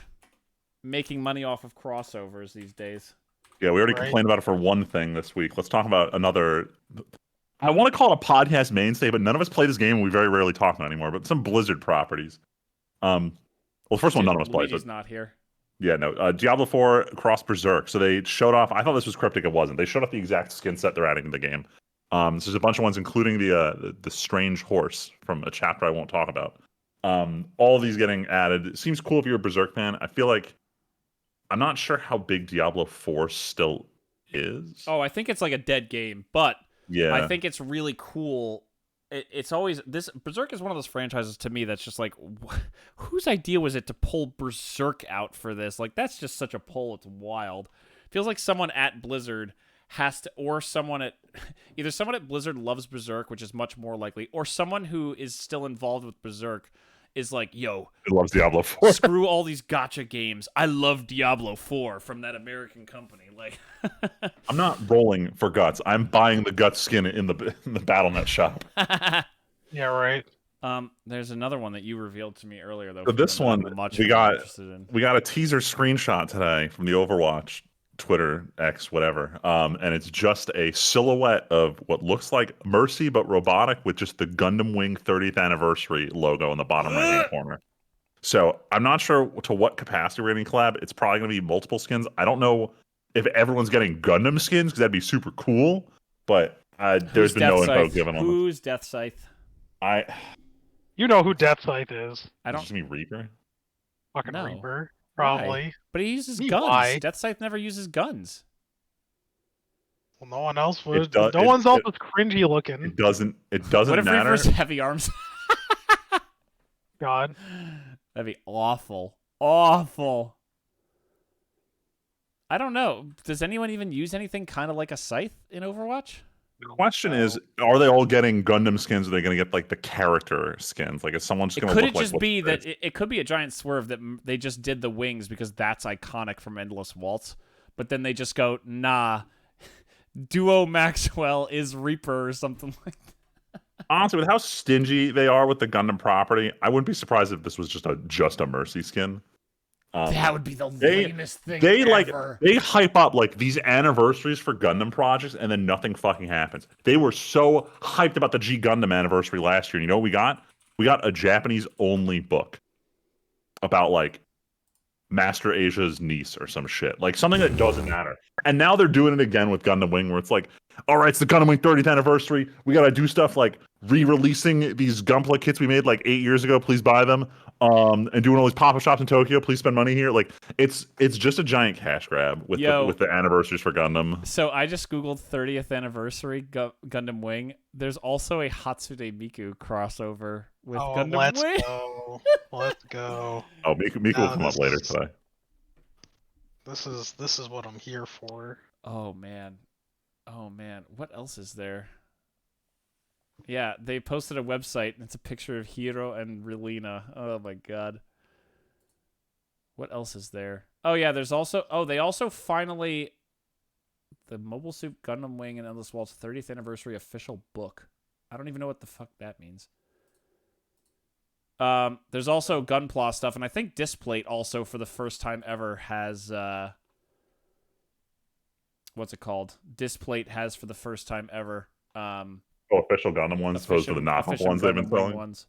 making money off of crossovers these days. Yeah, we already complained about it for one thing this week. Let's talk about another. I want to call it a podcast mainstay, but none of us play this game. And we very rarely talk about it anymore. But some Blizzard properties. Well, the first one none of us plays. Luigi's not here. Yeah, no. Diablo 4 Cross Berserk. So they showed off. I thought this was cryptic. It wasn't. They showed off the exact skin set they're adding to the game. So there's a bunch of ones, including the strange horse from a chapter I won't talk about. All of these getting added. It seems cool if you're a Berserk fan. I feel like I'm not sure how big Diablo 4 still is. Oh, I think it's like a dead game, but yeah, I think it's really cool. It's always this Berserk is one of those franchises to me that's just like, whose idea was it to pull Berserk out for this? Like that's just such a pull. It's wild. Feels like someone at Blizzard has to, or someone at either someone at Blizzard loves Berserk, which is much more likely, or someone who is still involved with Berserk is like, yo, it loves Diablo 4. Screw all these gacha games. I love Diablo 4 from that American company. Like, I'm not rolling for guts. I'm buying the guts skin in the BattleNet shop. Yeah, right. There's another one that you revealed to me earlier, though. So this one, we got a teaser screenshot today from the Overwatch Twitter, X, whatever. And it's just a silhouette of what looks like Mercy, but robotic, with just the Gundam Wing 30th anniversary logo in the bottom right-hand corner. So I'm not sure to what capacity we're getting collab. It's probably going to be multiple skins. I don't know if everyone's getting Gundam skins, because that'd be super cool. But there's been no info given on Who's Death Scythe? You know who Death Scythe is. I don't. Just me Reaper? Fucking no. Reaper. Probably. Why? But he uses guns. Why? Death Scythe never uses guns. Well, no one else would. No one's else is cringy looking. It doesn't what if matter. Reaper's heavy arms? God. That'd be awful. Awful. I don't know. Does anyone even use anything kind of like a scythe in Overwatch? The question is, are they all getting Gundam skins? Or are they going to get like the character skins? Like, is someone just going to look like? Could it just be that it could be a giant swerve that they just did the wings because that's iconic from Endless Waltz, but then they just go, nah, Duo Maxwell is Reaper or something like that. Honestly, with how stingy they are with the Gundam property, I wouldn't be surprised if this was just a Mercy skin. That would be the they lamest thing they ever. they hype up like these anniversaries for Gundam projects, and then nothing fucking happens. They were so hyped about the G Gundam anniversary last year. You know what we got? We got a Japanese only book about like Master Asia's niece or some shit. Like something that doesn't matter. And now they're doing it again with Gundam Wing, where it's like, all right, it's the Gundam Wing 30th anniversary. We gotta do stuff like re-releasing these Gunpla kits we made like 8 years ago. Please buy them. And doing all these pop-up shops in Tokyo. Please spend money here. Like it's just a giant cash grab with the anniversaries for Gundam. So I just googled 30th anniversary Gundam Wing. There's also a Hatsune Miku crossover with Gundam Wing. Let's go. Oh, Miku will come up later today. This is what I'm here for. Oh man. What else is there? Yeah, they posted a website and it's a picture of Hiro and Relina. Oh my god. What else is there? Oh yeah, there's also they also finally the Mobile Suit Gundam Wing and Endless Waltz 30th anniversary official book. I don't even know what the fuck that means. There's also Gunpla stuff, and I think Displate also for the first time ever has what's it called? Displate has for the first time ever official Gundam ones, opposed to the knockoff ones they've been selling. Ones.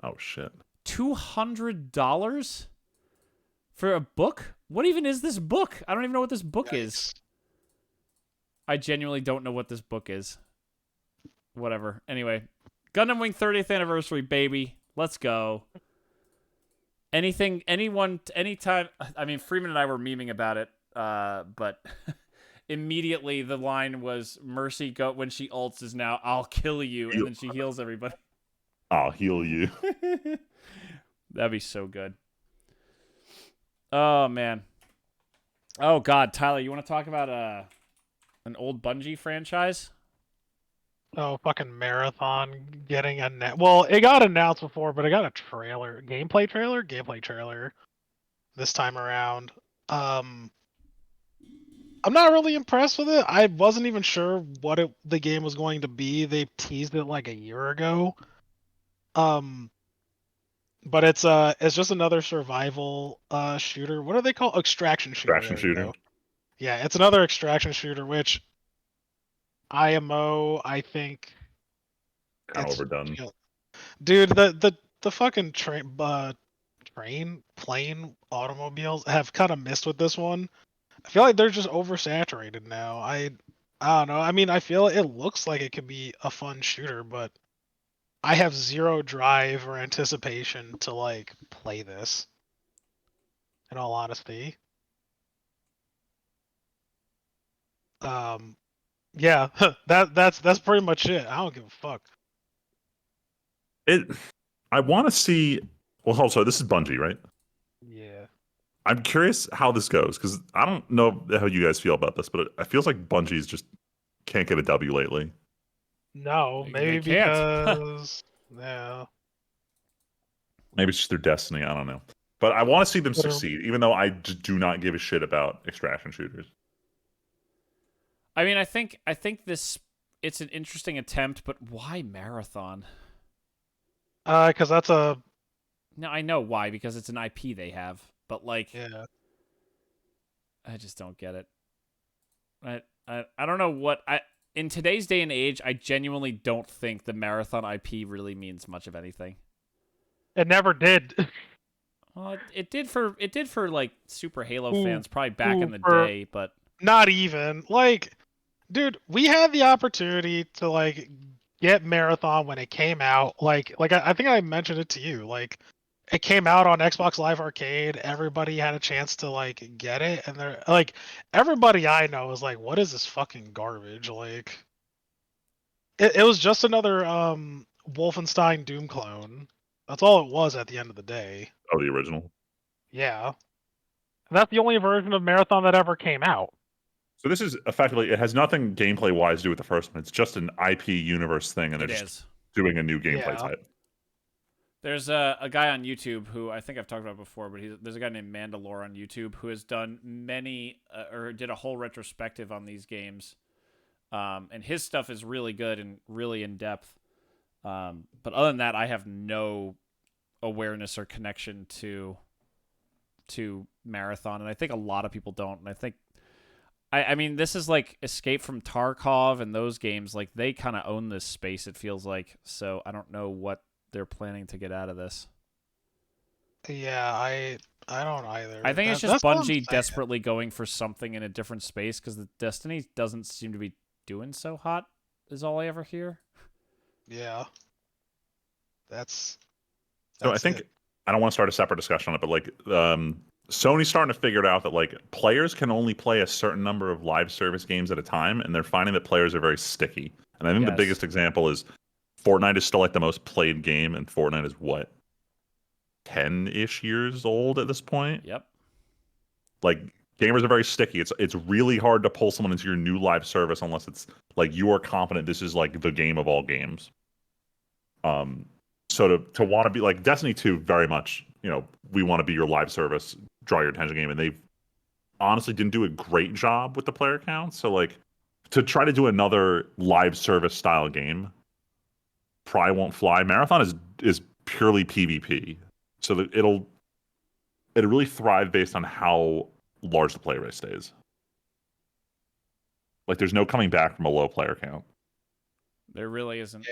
Oh shit! $200 for a book? What even is this book? I don't even know what this book is. I genuinely don't know what this book is. Whatever. Anyway, Gundam Wing 30th anniversary, baby. Let's go. Anything, anyone, anytime. I mean, Freeman and I were memeing about it, but immediately the line was, Mercy, go when she ults is now, I'll kill you, and then she heals everybody. I'll heal you. That'd be so good. Oh, man. Oh, God. Tyler, you want to talk about an old Bungie franchise? Oh, fucking Marathon getting well, it got announced before, but it got a gameplay trailer this time around. I'm not really impressed with it. I wasn't even sure what the game was going to be. They teased it like a year ago. But it's just another survival shooter. What are they called? Extraction shooter. Extraction shooter. Yeah, it's another extraction shooter, which IMO, I think, kind of overdone. Dude, the fucking plane automobiles have kind of missed with this one. I feel like they're just oversaturated now. I don't know. I mean, I feel it looks like it could be a fun shooter, but I have zero drive or anticipation to like play this. In all honesty. Yeah, that's pretty much it. I don't give a fuck. I want to see. Well, also, this is Bungie, right? Yeah. I'm curious how this goes because I don't know how you guys feel about this, but it feels like Bungie's just can't get a W lately. No, maybe because yeah. Maybe it's just their destiny. I don't know, but I want to see them succeed, even though I just do not give a shit about extraction shooters. I mean, I think it's an interesting attempt, but why Marathon? Because that's a. No, I know why, because it's an IP they have, but like, yeah, I just don't get it. I don't know what in today's day and age, I genuinely don't think the Marathon IP really means much of anything. It never did. Well, it did for like Super Halo fans probably back in the day, but not even like. Dude, we had the opportunity to like get Marathon when it came out. Like I think I mentioned it to you. Like it came out on Xbox Live Arcade. Everybody had a chance to like get it, and they're like everybody I know was like, "What is this fucking garbage?" Like it was just another Wolfenstein Doom clone. That's all it was at the end of the day. Oh, the original. Yeah, and that's the only version of Marathon that ever came out. So this is effectively, it has nothing gameplay-wise to do with the first one. It's just an IP universe thing, and they're just doing a new gameplay type. There's a guy on YouTube who I think I've talked about before, but there's a guy named Mandalore on YouTube who has done many, or did a whole retrospective on these games. And his stuff is really good and really in-depth. But other than that, I have no awareness or connection to to Marathon, and I think a lot of people don't. And I think, I mean, this is like Escape from Tarkov and those games. Like, they kind of own this space, it feels like. So I don't know what they're planning to get out of this. Yeah, I don't either. I think it's just Bungie desperately going for something in a different space, because the Destiny doesn't seem to be doing so hot, is all I ever hear. Yeah. That's so I think I don't want to start a separate discussion on it, but like Sony's starting to figure it out that like players can only play a certain number of live service games at a time, and they're finding that players are very sticky. And I think the biggest example is Fortnite is still like the most played game, and Fortnite is what, 10-ish years old at this point. Yep. Like, gamers are very sticky. It's really hard to pull someone into your new live service unless it's like you are confident this is like the game of all games. So to want to be like Destiny 2, very much, we want to be your live service, draw your attention game, and they honestly didn't do a great job with the player count. So like to try to do another live service style game probably won't fly. Marathon is purely PvP. So that it'll really thrive based on how large the player base stays. Like, there's no coming back from a low player count. There really isn't.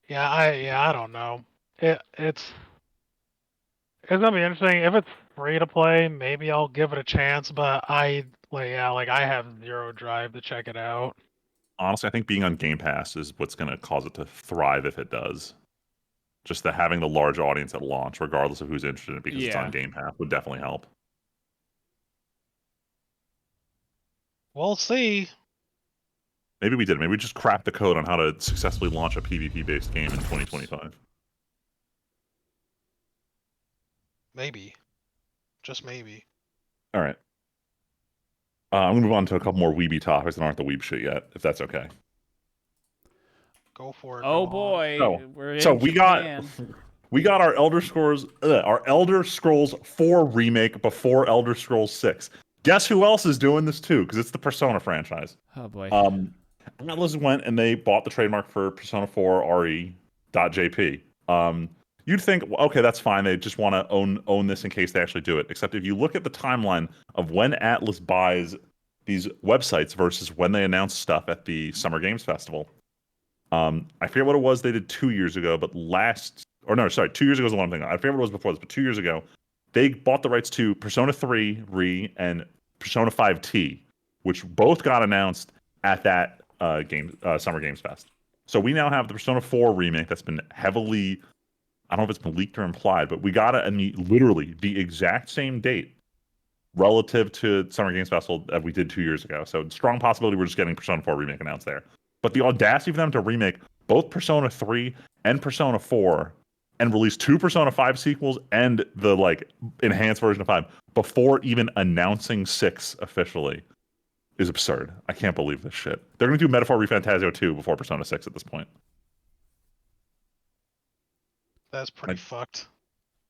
Yeah, I don't know. It's gonna be interesting. If it's free to play, maybe I'll give it a chance. But I have zero drive to check it out. Honestly, I think being on Game Pass is what's going to cause it to thrive if it does. Just having the large audience at launch, regardless of who's interested in it, because it's on Game Pass, would definitely help. We'll see. Maybe we did. Maybe we just cracked the code on how to successfully launch a PvP-based game in 2025. Maybe. Just maybe. All right. I'm going to move on to a couple more Weeby topics that aren't the Weeb shit yet, if that's okay. Go for it. Oh boy. So we got our Elder Scrolls 4 remake before Elder Scrolls 6. Guess who else is doing this too? Because it's the Persona franchise. Oh boy. Atlas went and they bought the trademark for Persona 4 RE.jp. You'd think, well, okay, that's fine. They just want to own this in case they actually do it. Except if you look at the timeline of when Atlas buys these websites versus when they announce stuff at the Summer Games Festival, I forget what it was they did 2 years ago, but 2 years ago is the one thing. I forget what it was before this, but 2 years ago, they bought the rights to Persona 3 Re and Persona 5T, which both got announced at that Summer Games Fest. So we now have the Persona 4 remake that's been heavily, I don't know if it's been leaked or implied, but we got it in literally the exact same date relative to Summer Games Festival that we did 2 years ago. So strong possibility we're just getting Persona 4 remake announced there. But the audacity for them to remake both Persona 3 and Persona 4 and release 2 Persona 5 sequels and the enhanced version of 5 before even announcing 6 officially is absurd. I can't believe this shit. They're going to do Metaphor ReFantazio 2 before Persona 6 at this point. That's pretty fucked.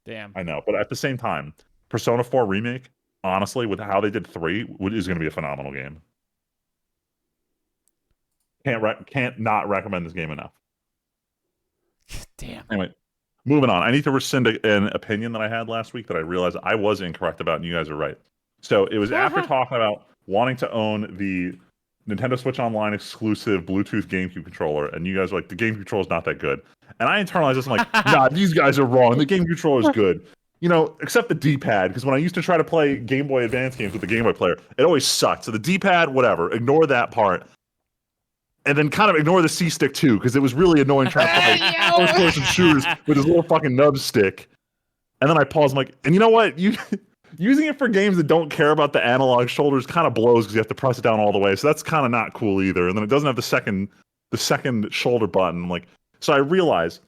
Damn. I know, but at the same time, Persona 4 remake, honestly, with how they did 3, is going to be a phenomenal game. Can't not recommend this game enough. Damn. Anyway, moving on. I need to rescind an opinion that I had last week that I realized I was incorrect about, and you guys are right. So it was after talking about wanting to own the Nintendo Switch Online exclusive Bluetooth GameCube controller, and you guys were like, the GameCube controller is not that good. And I internalized this. I'm like, nah, these guys are wrong. The GameCube controller is good. Except the D-pad, because when I used to try to play Game Boy Advance games with the Game Boy player, it always sucked. So the D-pad, whatever, ignore that part. And then kind of ignore the C-stick too, because it was really annoying trying to play first-person shooters with this little fucking nub stick. And then I paused. I'm like, and you know what? Using it for games that don't care about the analog shoulders kind of blows because you have to press it down all the way. So that's kind of not cool either. And then it doesn't have the second shoulder button. I'm like, so I realized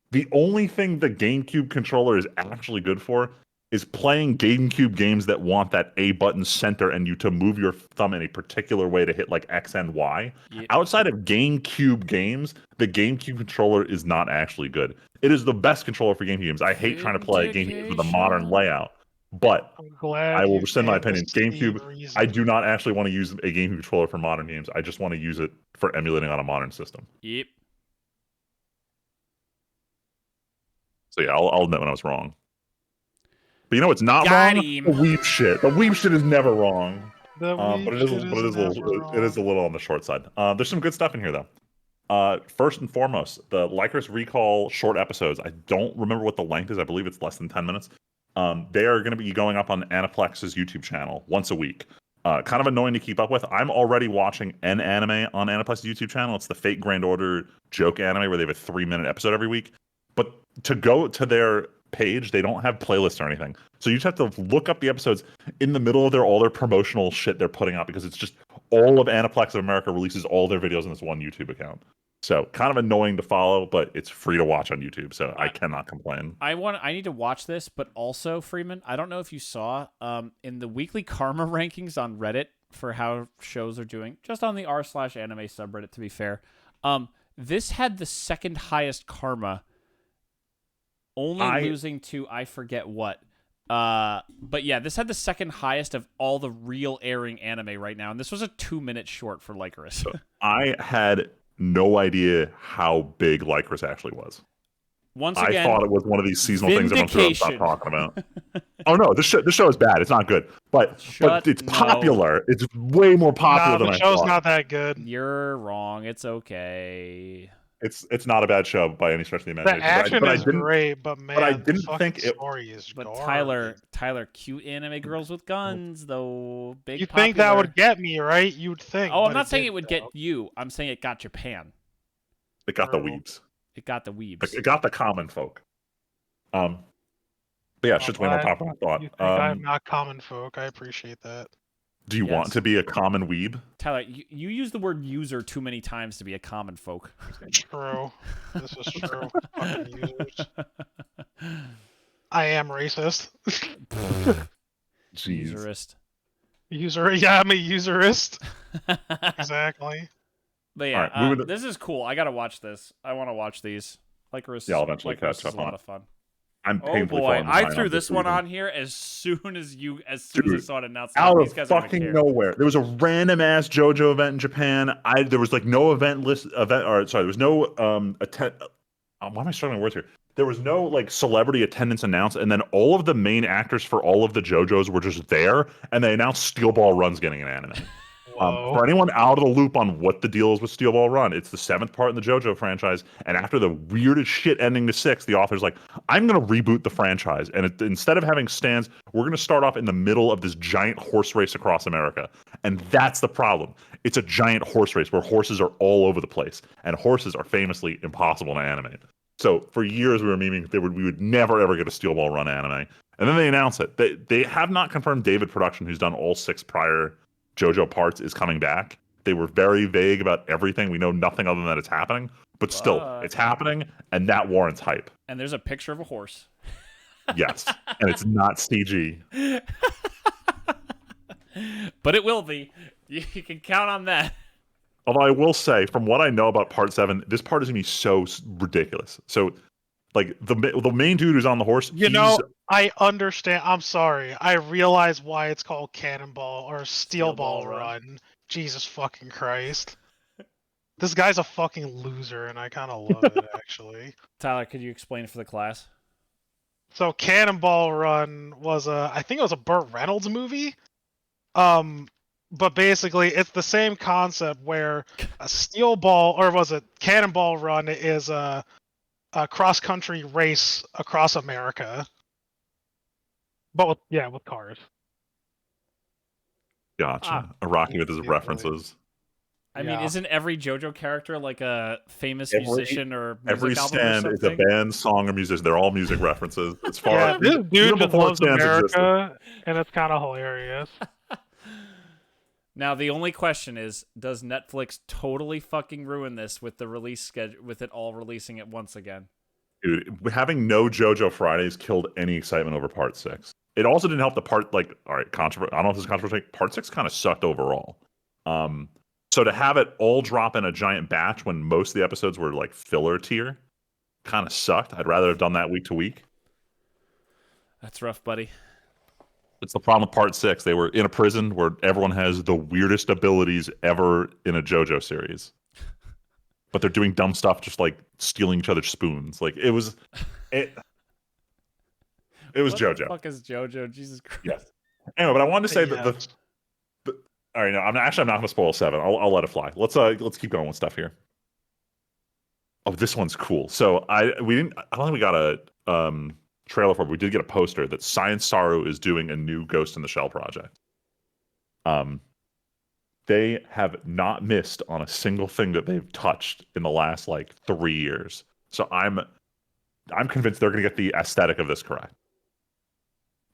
the only thing the GameCube controller is actually good for is playing GameCube games that want that A button center and you to move your thumb in a particular way to hit like X and Y. Yeah. Outside of GameCube games, the GameCube controller is not actually good. It is the best controller for GameCube games. I hate trying to play GameCube with a modern layout, but I will rescind my opinion. GameCube, I do not actually want to use a GameCube controller for modern games. I just want to use it for emulating on a modern system. Yep. So yeah, I'll admit when I was wrong. But you know what's not Got wrong? him. The Weeb shit. The Weeb shit is never wrong. The But it is a little on the short side. There's some good stuff in here though. First and foremost, the Lycris Recall short episodes. I don't remember what the length is. I believe it's less than 10 minutes. They are going to be going up on Aniplex's YouTube channel once a week. Kind of annoying to keep up with. I'm already watching an anime on Aniplex's YouTube channel. It's the Fate Grand Order joke anime where they have a 3-minute episode every week. But to go to their page, they don't have playlists or anything. So you just have to look up the episodes in the middle of all their promotional shit they're putting out, because it's just all of Aniplex of America releases all their videos on this one YouTube account. So kind of annoying to follow, but it's free to watch on YouTube, so I cannot complain. I need to watch this, but also, Friedman, I don't know if you saw in the weekly karma rankings on Reddit for how shows are doing, just on the r/anime subreddit, to be fair, this had the second highest karma, only losing to I forget what. But yeah, this had the second highest of all the real airing anime right now, and this was a 2-minute short for Lycris. I had no idea how big Lycris actually was. Once again, I thought it was one of these seasonal things everyone's going to stop talking about. Oh no, this show is bad. It's not good, but it's popular. It's way more popular than I thought. The show's not that good. You're wrong. It's okay. It's not a bad show by any stretch of the imagination. The action is great, but man, I didn't think the story is But garbage. Tyler, cute anime girls with guns, though. Big. You think that would get me, right? You'd think. Oh, I'm not saying it would get you. I'm saying it got Japan. It got the weebs. It got the weebs. It got the common folk. But yeah, shit's way more popular than I thought. You think I'm not common folk? I appreciate that. Do you want to be a common weeb? Tyler, you use the word user too many times to be a common folk. True. This is true. Fucking users. I am racist. Userist. Yeah, I'm a userist. Exactly. But yeah, right, this is cool. I gotta watch this. I want to watch these. Lycris. Yeah, I'll eventually Lycris catch up is a lot of fun. I'm painfully boy, I threw this one on here as soon as I saw it announced. Out these of guys fucking nowhere, there was a random ass JoJo event in Japan. There was like no there was no why am I struggling with words here? There was no like celebrity attendance announced, and then all of the main actors for all of the JoJos were just there, and they announced Steel Ball Run's getting an anime. For anyone out of the loop on what the deal is with Steel Ball Run, it's the 7th part in the JoJo franchise, and after the weirdest shit ending to 6, the author's like, I'm going to reboot the franchise, and instead of having stands, we're going to start off in the middle of this giant horse race across America. And that's the problem. It's a giant horse race where horses are all over the place, and horses are famously impossible to animate. So for years we were memeing we would never ever get a Steel Ball Run anime, and then they announced it. They have not confirmed David Production, who's done all 6 prior JoJo parts, is coming back. They were very vague about everything. We know nothing other than that it's happening, but still, it's happening, and that warrants hype. And there's a picture of a horse. Yes, and it's not CG. But it will be. You can count on that. Although I will say, from what I know about Part 7, this part is going to be so ridiculous. So, like, the main dude who's on the horse... I understand. I'm sorry. I realize why it's called Cannonball or Steel Ball Run. Jesus fucking Christ. This guy's a fucking loser, and I kind of love it, actually. Tyler, could you explain for the class? So Cannonball Run was I think it was a Burt Reynolds movie. But basically, it's the same concept where a steel ball, or was it Cannonball Run, is a cross-country race across America. But with cars. Gotcha. Rocky with his references. I mean, isn't every JoJo character like a famous musician or music every album stand or is a band, song, or musician? They're all music references. As far as this dude just loves America, existed. And it's kind of hilarious. Now the only question is, does Netflix totally fucking ruin this with the release schedule, with it all releasing at once again? Dude, having no JoJo Fridays killed any excitement over Part 6. It also didn't help the part, like, all right, I don't know if this is controversial. Part 6 kind of sucked overall. So to have it all drop in a giant batch when most of the episodes were like filler tier kind of sucked. I'd rather have done that week to week. That's rough, buddy. It's the problem with Part 6. They were in a prison where everyone has the weirdest abilities ever in a JoJo series. But they're doing dumb stuff, just like stealing each other's spoons. Like, it was... It was what JoJo. The fuck is JoJo? Jesus Christ. Yes. Anyway, but I wanted to say that Yes. all right, no, I'm not going to spoil 7. I'll let it fly. Let's keep going with stuff here. Oh, this one's cool. So I don't think we got a trailer for it, but we did get a poster that Science Saru is doing a new Ghost in the Shell project. They have not missed on a single thing that they've touched in the last like 3 years. So I'm convinced they're going to get the aesthetic of this correct.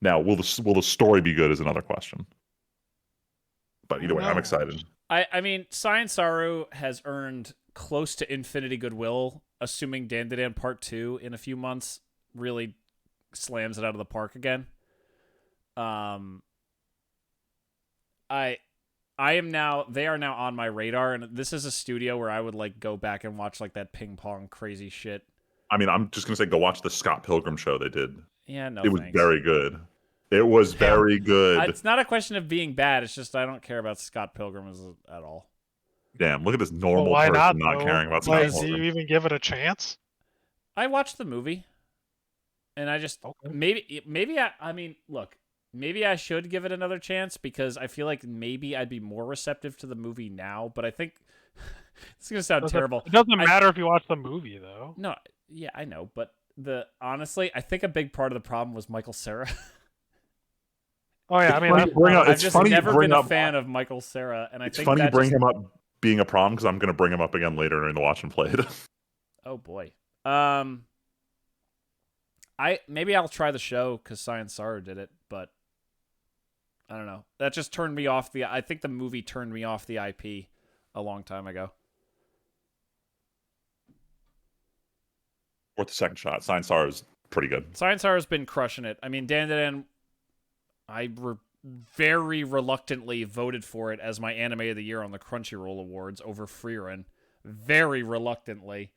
Now, will the story be good is another question. But either way, I'm excited. I mean, Science Saru has earned close to infinity goodwill, assuming Dandadan Part 2 in a few months really slams it out of the park again. They are now on my radar, and this is a studio where I would like go back and watch like that ping pong crazy shit. I mean, I'm just gonna say go watch the Scott Pilgrim show they did. Yeah, no, it was thanks. very good. It was very good. It's not a question of being bad. It's just I don't care about Scott Pilgrim at all. Damn, look at this normal why person not caring about Scott Do Pilgrim. you even give it a chance? I watched the movie, and I just maybe I mean, look, maybe I should give it another chance because I feel like maybe I'd be more receptive to the movie now. But I think it's gonna sound terrible. It doesn't matter if you watch the movie though. No, yeah, I know, but honestly, I think a big part of the problem was Michael Cera. Oh yeah, I mean, I've just never been a fan of Michael Cera, and it's funny you bring him up being a problem because I'm going to bring him up again later in the Watch and Played. Oh boy. Maybe I'll try the show because Science Saru did it, but I don't know. That just turned me off I think the movie turned me off the IP a long time ago. Worth the second shot. Science Saru is pretty good. Science Saru's been crushing it. I mean, Dandadan, very reluctantly voted for it as my anime of the year on the Crunchyroll Awards over Friedman. Very reluctantly.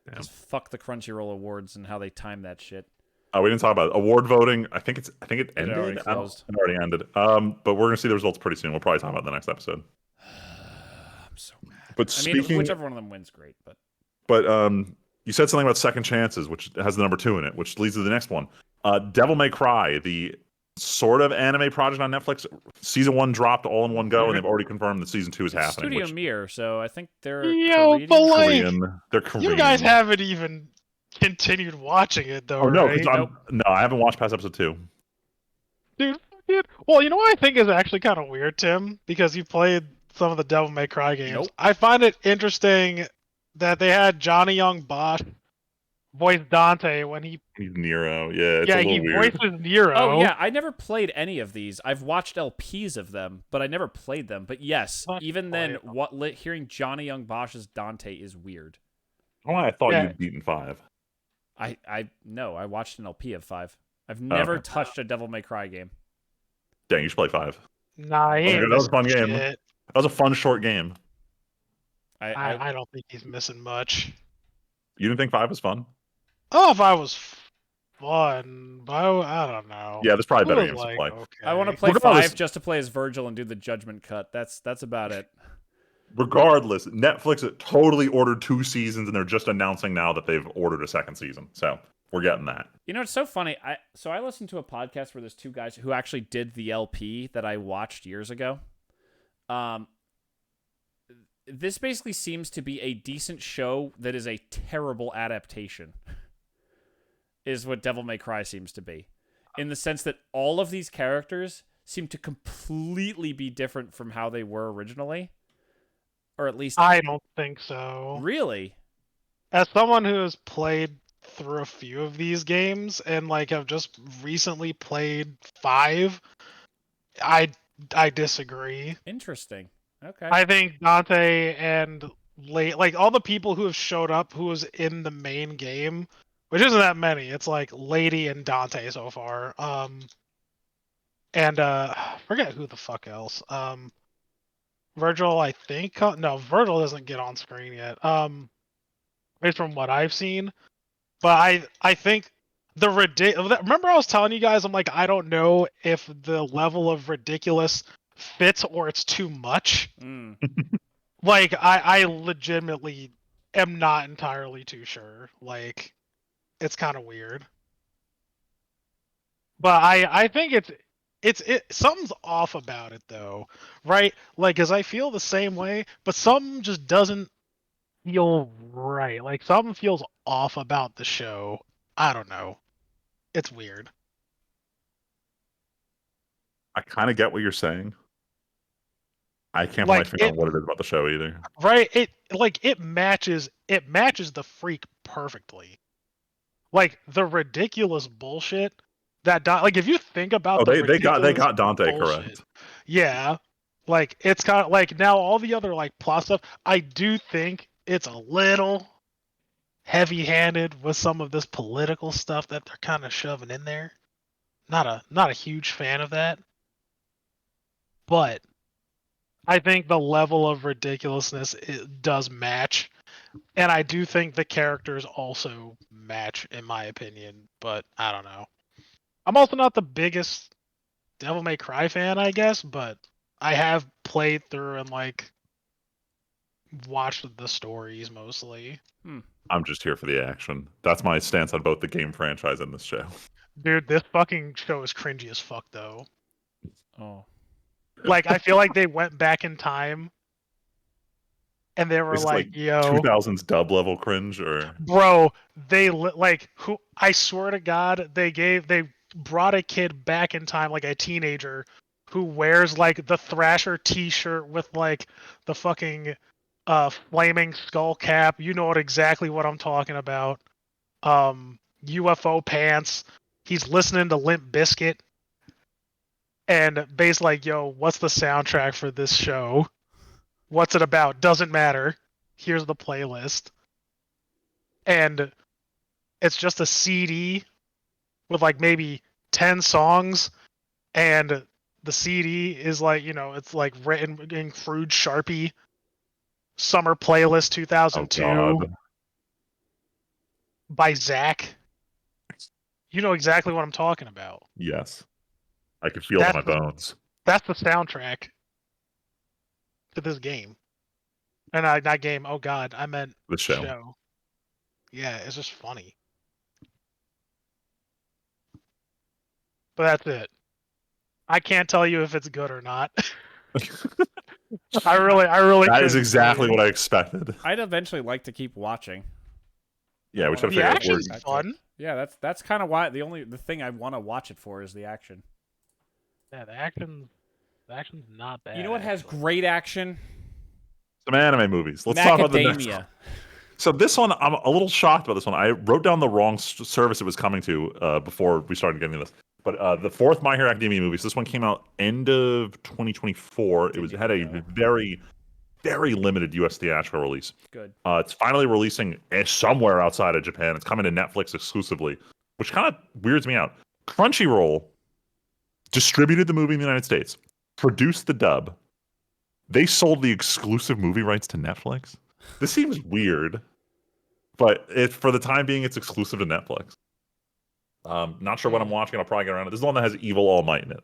Damn. Just fuck the Crunchyroll Awards and how they time that shit. We didn't talk about award voting. I think it ended. It already closed. It already ended. But we're gonna see the results pretty soon. We'll probably talk about it in the next episode. I'm so mad. But whichever one of them wins, great. But you said something about Second Chances, which has the number 2 in it, which leads to the next one. Devil May Cry, the sort of anime project on Netflix. Season 1 dropped all in one go, and they've already confirmed that Season 2 is happening. Studio Mir, so I think they're Korean. They're Korean. You guys haven't even continued watching it though. Oh no, right? No, I haven't watched past episode 2. Dude. Well, you know what I think is actually kind of weird, Tim, because you played some of the Devil May Cry games. Nope. I find it interesting that they had Johnny Young Bosch voice Dante when he's Nero. Yeah, it's a little weird. Voices Nero. Oh yeah, I never played any of these. I've watched LPs of them, but I never played them. But yes, even then, hearing Johnny Young Bosch's Dante is weird. Oh, I thought you'd beaten 5. No, I watched an LP of 5. I've never touched a Devil May Cry game. Dang, you should play 5. Nah, that was a fun game. That was a fun short game. I don't think he's missing much. You didn't think 5 was fun? Oh, if I was fun, but I don't know. Yeah, there's probably better games to play. Okay. I want to play 5 just to play as Virgil and do the judgment cut. That's about it. Regardless, Netflix totally ordered 2 seasons, and they're just announcing now that they've ordered a 2nd season. So we're getting that. You know, it's so funny. I listened to a podcast where there's 2 guys who actually did the LP that I watched years ago. This basically seems to be a decent show that is a terrible adaptation, is what Devil May Cry seems to be. In the sense that all of these characters seem to completely be different from how they were originally. Or at least... I don't think so. Really? As someone who has played through a few of these games and like have just recently played 5, I disagree. Interesting. Okay. I think Dante and like all the people who have showed up who was in the main game, which isn't that many. It's like Lady and Dante so far. And forget who the fuck else. Virgil, I think. No, Virgil doesn't get on screen yet. Based from what I've seen, but I think remember I was telling you guys, I'm like, I don't know if the level of ridiculous fits or it's too much. Like I legitimately am not entirely too sure. Like it's kind of weird. But I think something's off about it though, right? Like, cause I feel the same way, but something just doesn't feel right. Like something feels off about the show. I don't know. It's weird. I kind of get what you're saying. I can't put my Like finger on what it is about the show either. right? It matches the freak perfectly. Like the ridiculous bullshit like if you think about Oh, the they ridiculous got Dante bullshit, correct. yeah, like it's kind of like now all the other like plot stuff. I do think it's a little heavy-handed with some of this political stuff that they're kind of shoving in there. Not a huge fan of that, but I think the level of ridiculousness does match, and I do think the characters also match, in my opinion. But I don't know. I'm also not the biggest Devil May Cry fan, I guess, but I have played through and like watched the stories mostly. I'm just here for the action. That's my stance on both the game franchise and this show. Dude, this fucking show is cringy as fuck though. Oh. Like I feel like they went back in time and they were Is it like yo, 2000s dub level cringe or bro, like who I swear to God, they brought a kid back in time, like a teenager who wears like the Thrasher t-shirt with like the fucking flaming skull cap. You know exactly what I'm talking about. UFO pants. He's listening to Limp Bizkit. And Bay's like, yo, what's the soundtrack for this show? What's it about? Doesn't matter. Here's the playlist. And it's just a CD with like maybe 10 songs. And the CD is like, it's like written in crude Sharpie. Summer Playlist 2002 God. by Zach. You know exactly what I'm talking about. Yes. I can feel it in my bones. That's the soundtrack to this game. And not game, oh god, I meant The show. Yeah, it's just funny. But that's it. I can't tell you if it's good or not. I really That is couldn't exactly say. what I expected. I'd eventually like to keep watching. Yeah, we should The figure out action's fun. Yeah, that's kind of why the thing I want to watch it for is the action. Yeah, the action's not bad. You know what has great action? Some anime movies. Let's talk about the next one. So this one, I'm a little shocked about this one. I wrote down the wrong service it was coming to before we started getting this. But the fourth My Hero Academia movie. So this one came out end of 2024. It had a very, very limited U.S. theatrical release. Good. It's finally releasing somewhere outside of Japan. It's coming to Netflix exclusively, which kind of weirds me out. Crunchyroll distributed the movie in the United States, produced the dub. They sold the exclusive movie rights to Netflix. This seems weird, but for the time being, it's exclusive to Netflix. Not sure what I'm watching. I'll probably get around it. This is the one that has Evil All Might in it.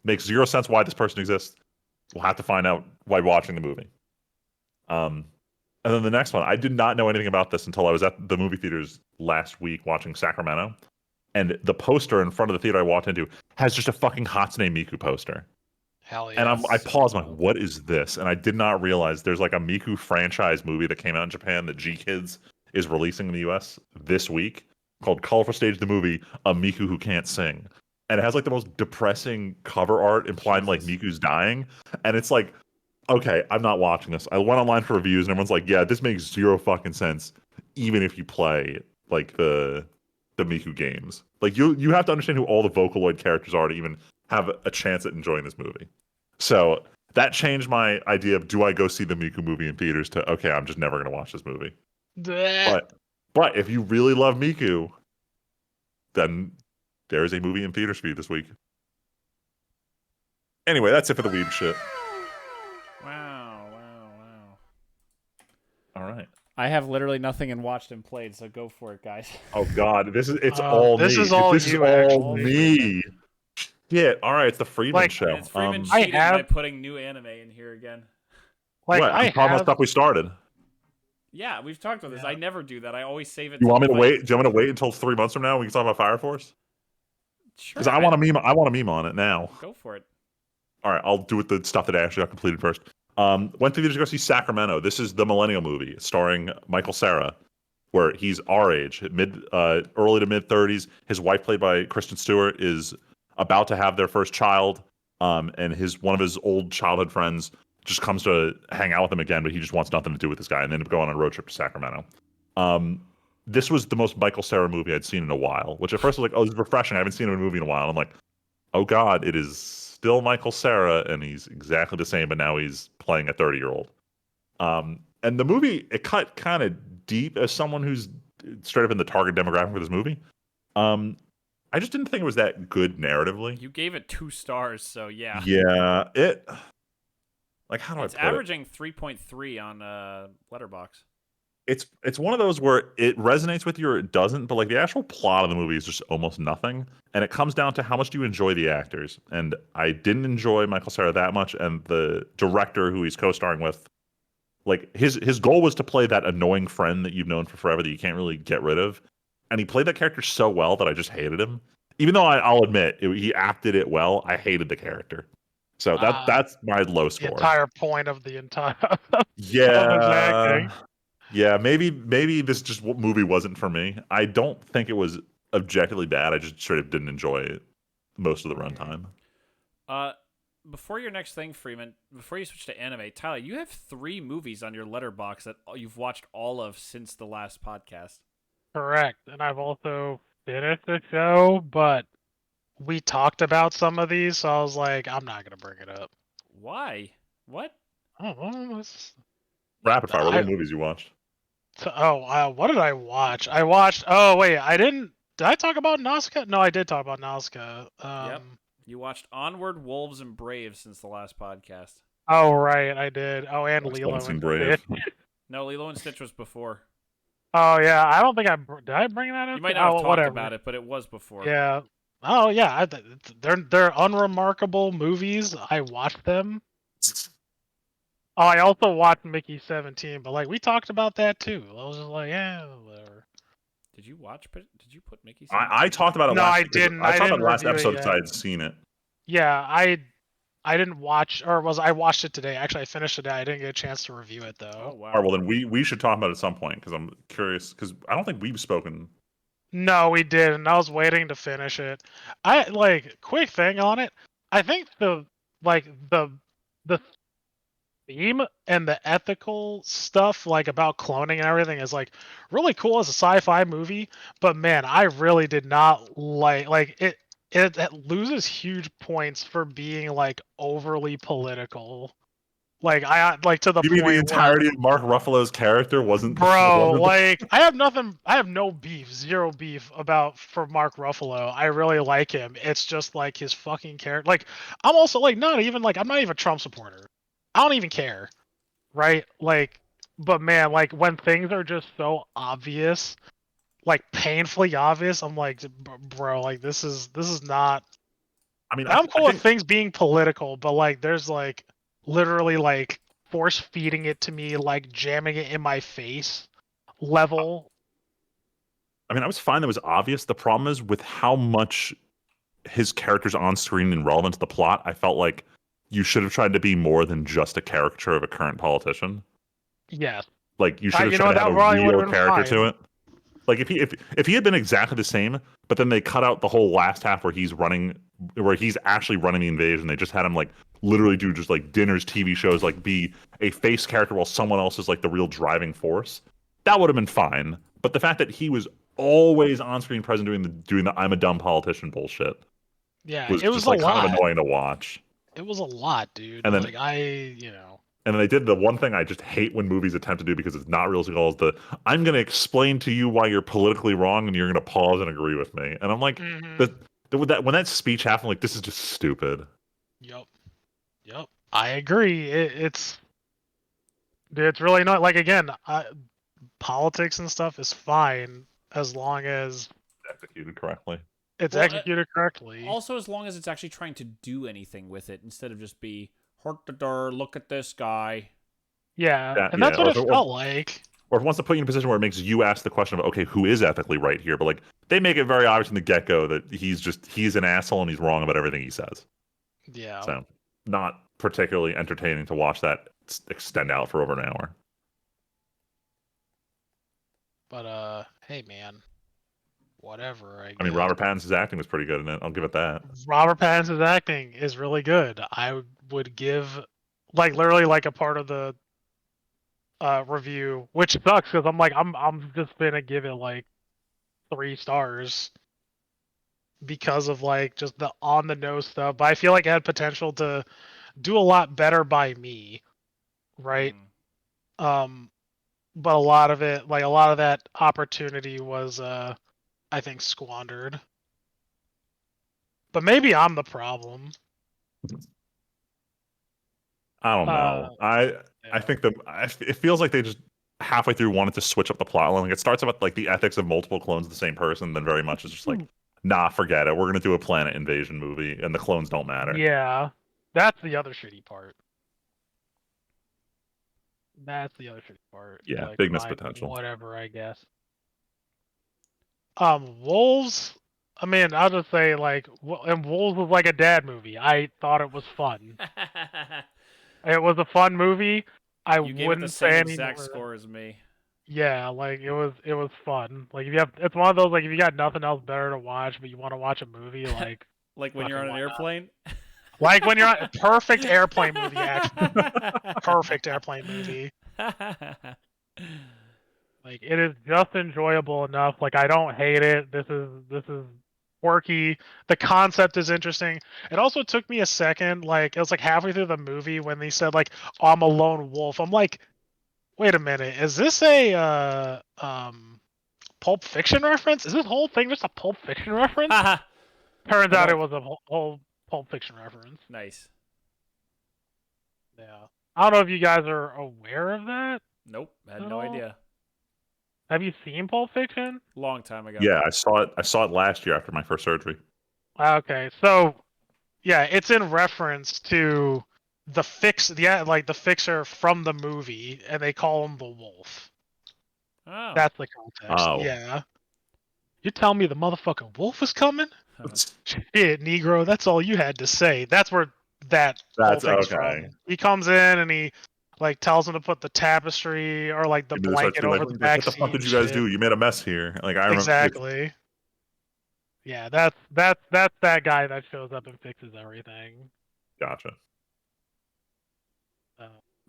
Makes zero sense why this person exists. We'll have to find out while watching the movie. And then the next one, I did not know anything about this until I was at the movie theaters last week watching Sacramento. And the poster in front of the theater I walked into has just a fucking Hatsune Miku poster. Hell yeah. And I paused, I'm like, what is this? And I did not realize there's like a Miku franchise movie that came out in Japan that G Kids is releasing in the US this week called Colorful Stage the Movie, A Miku Who Can't Sing. And it has like the most depressing cover art implying like Miku's dying. And it's like, okay, I'm not watching this. I went online for reviews and everyone's like, yeah, this makes zero fucking sense, even if you play like the Miku games. Like you have to understand who all the Vocaloid characters are to even have a chance at enjoying this movie. So that changed my idea of do I go see the Miku movie in theaters to okay, I'm just never gonna watch this movie. But if you really love Miku, then there is a movie in theaters for you this week. Anyway, that's it for the Weeb shit. Wow. All right. I have literally nothing in watched and played, so go for it, guys. Oh God, it's all this me. is all this you, is all me. Shit. All right, it's the Friedman show. It's Friedman cheating by putting new anime in here again. Like what? I'm talking about stuff we started. Yeah, we've talked about this. I never do that. I always save it. You want me to wait? Do you want me to wait until 3 months from now? We can talk about Fire Force. Sure. Because I want a meme. I want a meme on it now. Go for it. All right, I'll do with the stuff that I actually got completed first. Went to the theaters to go see Sacramento. This is the Millennial movie starring Michael Cera, where he's our age, early to mid 30s. His wife, played by Kristen Stewart, is about to have their first child. And one of his old childhood friends just comes to hang out with him again, but he just wants nothing to do with this guy, and they end up going on a road trip to Sacramento. This was the most Michael Cera movie I'd seen in a while, which at first I was like, oh, this is refreshing. I haven't seen him in a movie in a while. And I'm like, oh God, it is still Michael Cera, and he's exactly the same, but now he's playing a 30-year-old. And the movie, it cut kind of deep as someone who's straight up in the target demographic for this movie. I just didn't think it was that good narratively. You gave it 2 stars, so yeah. Yeah, how do it's I put averaging 3.3 on Letterboxd. It's one of those where it resonates with you or it doesn't, but like the actual plot of the movie is just almost nothing, and it comes down to how much do you enjoy the actors. And I didn't enjoy Michael Cera that much, and the director who he's co-starring with, like his goal was to play that annoying friend that you've known for forever that you can't really get rid of, and he played that character so well that I just hated him. Even though I'll admit he acted it well, I hated the character. So that's my low score. The entire point of the entire yeah. Yeah, maybe this just movie wasn't for me. I don't think it was objectively bad. I just straight up didn't enjoy it most of the runtime. Before your next thing, Freeman, before you switch to anime, Tyler, you have 3 movies on your letterbox that you've watched all of since the last podcast. Correct, and I've also finished the show, but we talked about some of these, so I was like, I'm not gonna bring it up. Why? What? I don't know. Rapid fire. What are the movies you watched? What did I watch? I watched. Oh wait, I didn't. Did I talk about Nausicaa? No, I did talk about Nausicaa. Yep. You watched Onward, Wolves, and Brave since the last podcast. Oh right, I did. Oh, and I Lilo haven't seen and Brave. Stitch. No, Lilo and Stitch was before. Oh yeah, I don't think did I bring that up? You might not have talked about it, but it was before. Yeah. Oh yeah, they're unremarkable movies. I watched them. Oh, I also watched Mickey 17, but like we talked about that too. I was just like, yeah, whatever. Did you put Mickey 17? I talked about it. No, last I didn't. I talked didn't about the last review it episode yet. because I had seen it. Yeah, I didn't watch, or I watched it today. Actually, I finished it today. I didn't get a chance to review it though. Oh wow. All right, well then we should talk about it at some point because I'm curious because I don't think we've spoken. No, we didn't. I was waiting to finish it. Quick thing on it. I think the theme and the ethical stuff about cloning and everything is really cool as a sci-fi movie, but man, I really did not like it. It loses huge points for being overly political. To the You mean point the entirety of Mark Ruffalo's character wasn't? bro, I have nothing. I have no beef, zero beef for Mark Ruffalo. I really like him. It's just his fucking character. I'm also not even I'm not even a Trump supporter. I don't even care, right? But man, when things are just so obvious, painfully obvious, I'm like, bro, this is not. I mean, I'm cool with things being political, but there's literally force feeding it to me, jamming it in my face level. I mean, I was fine. That was obvious. The problem is with how much his character's on screen and relevant to the plot. I felt like you should have tried to be more than just a caricature of a current politician. Yes. You should have tried to have a real character to it. If he had been exactly the same, but then they cut out the whole last half where he's actually running the invasion. They just had him literally do just dinners, TV shows, be a face character while someone else is the real driving force. That would have been fine. But the fact that he was always on screen present doing the I'm a dumb politician bullshit. Yeah, was it was just a lot. kind of annoying to watch. It was a lot, dude. And then And then they did the one thing I just hate when movies attempt to do because it's not real is I'm going to explain to you why you're politically wrong and you're going to pause and agree with me. And I'm like, when that speech happened, this is just stupid. Yep. I agree. It's really not again. Politics and stuff is fine as long as executed correctly. It's executed correctly. Also, as long as it's actually trying to do anything with it instead of just be hurt the door. Look at this guy. Yeah, and that's what it felt like. or if it wants to put you in a position where it makes you ask the question of, okay, who is ethically right here? But like they make it very obvious from the get-go that he's an asshole and he's wrong about everything he says. Yeah. So not particularly entertaining to watch that extend out for over an hour. But hey man, whatever. I mean, Robert Pattinson's acting was pretty good in it. I'll give it that. Robert Pattinson's acting is really good. I would give, like, literally like a part of the review, which sucks because I'm like I'm just gonna give it like 3 stars because of like just the on the nose stuff. But I feel like it had potential to do a lot better by me, right? But a lot of it, like a lot of that opportunity was I think squandered. But maybe I'm the problem. I don't know. I think it feels like they just halfway through wanted to switch up the plot line. Like it starts about like the ethics of multiple clones of the same person, then very much it's just like, nah, forget it. We're gonna do a planet invasion movie, and the clones don't matter. Yeah, that's the other shitty part. That's the other shitty part. Yeah, like, big missed potential. Whatever, I guess. Wolves. I mean, I'll just say like, and Wolves was like a dad movie. I thought it was fun. It was a fun movie. You gave it the same exact score as me. Yeah, like it was fun. Like if you have, it's one of those like if you got nothing else better to watch, but you want to watch a movie, like like when you're on an airplane. Like when you're on a perfect airplane movie, actually. Perfect airplane movie. Like it is just enjoyable enough. Like I don't hate it. This is quirky. The concept is interesting. It also took me a second. Like it was like halfway through the movie when they said like, oh, I'm a lone wolf. I'm like, wait a minute. Is this a Pulp Fiction reference? Is this whole thing just a Pulp Fiction reference? Turns out it was a whole Pulp Fiction reference. Nice. Yeah. I don't know if you guys are aware of that. Nope. I had no idea. Have you seen Pulp Fiction? Long time ago. Yeah, I saw it. I saw it last year after my first surgery. Okay, so yeah, it's in reference to the fixer from the movie, and they call him the Wolf. Oh. That's the context. Oh. Yeah. You tell me the motherfucking wolf is coming? Shit, Negro, that's all you had to say. That's where that's whole thing's okay. from. He comes in and he like tells him to put the tapestry or like the blanket over the back seat. What the fuck did you guys do? You made a mess here. Like I remember exactly. Yeah, that's that guy that shows up and fixes everything. Gotcha.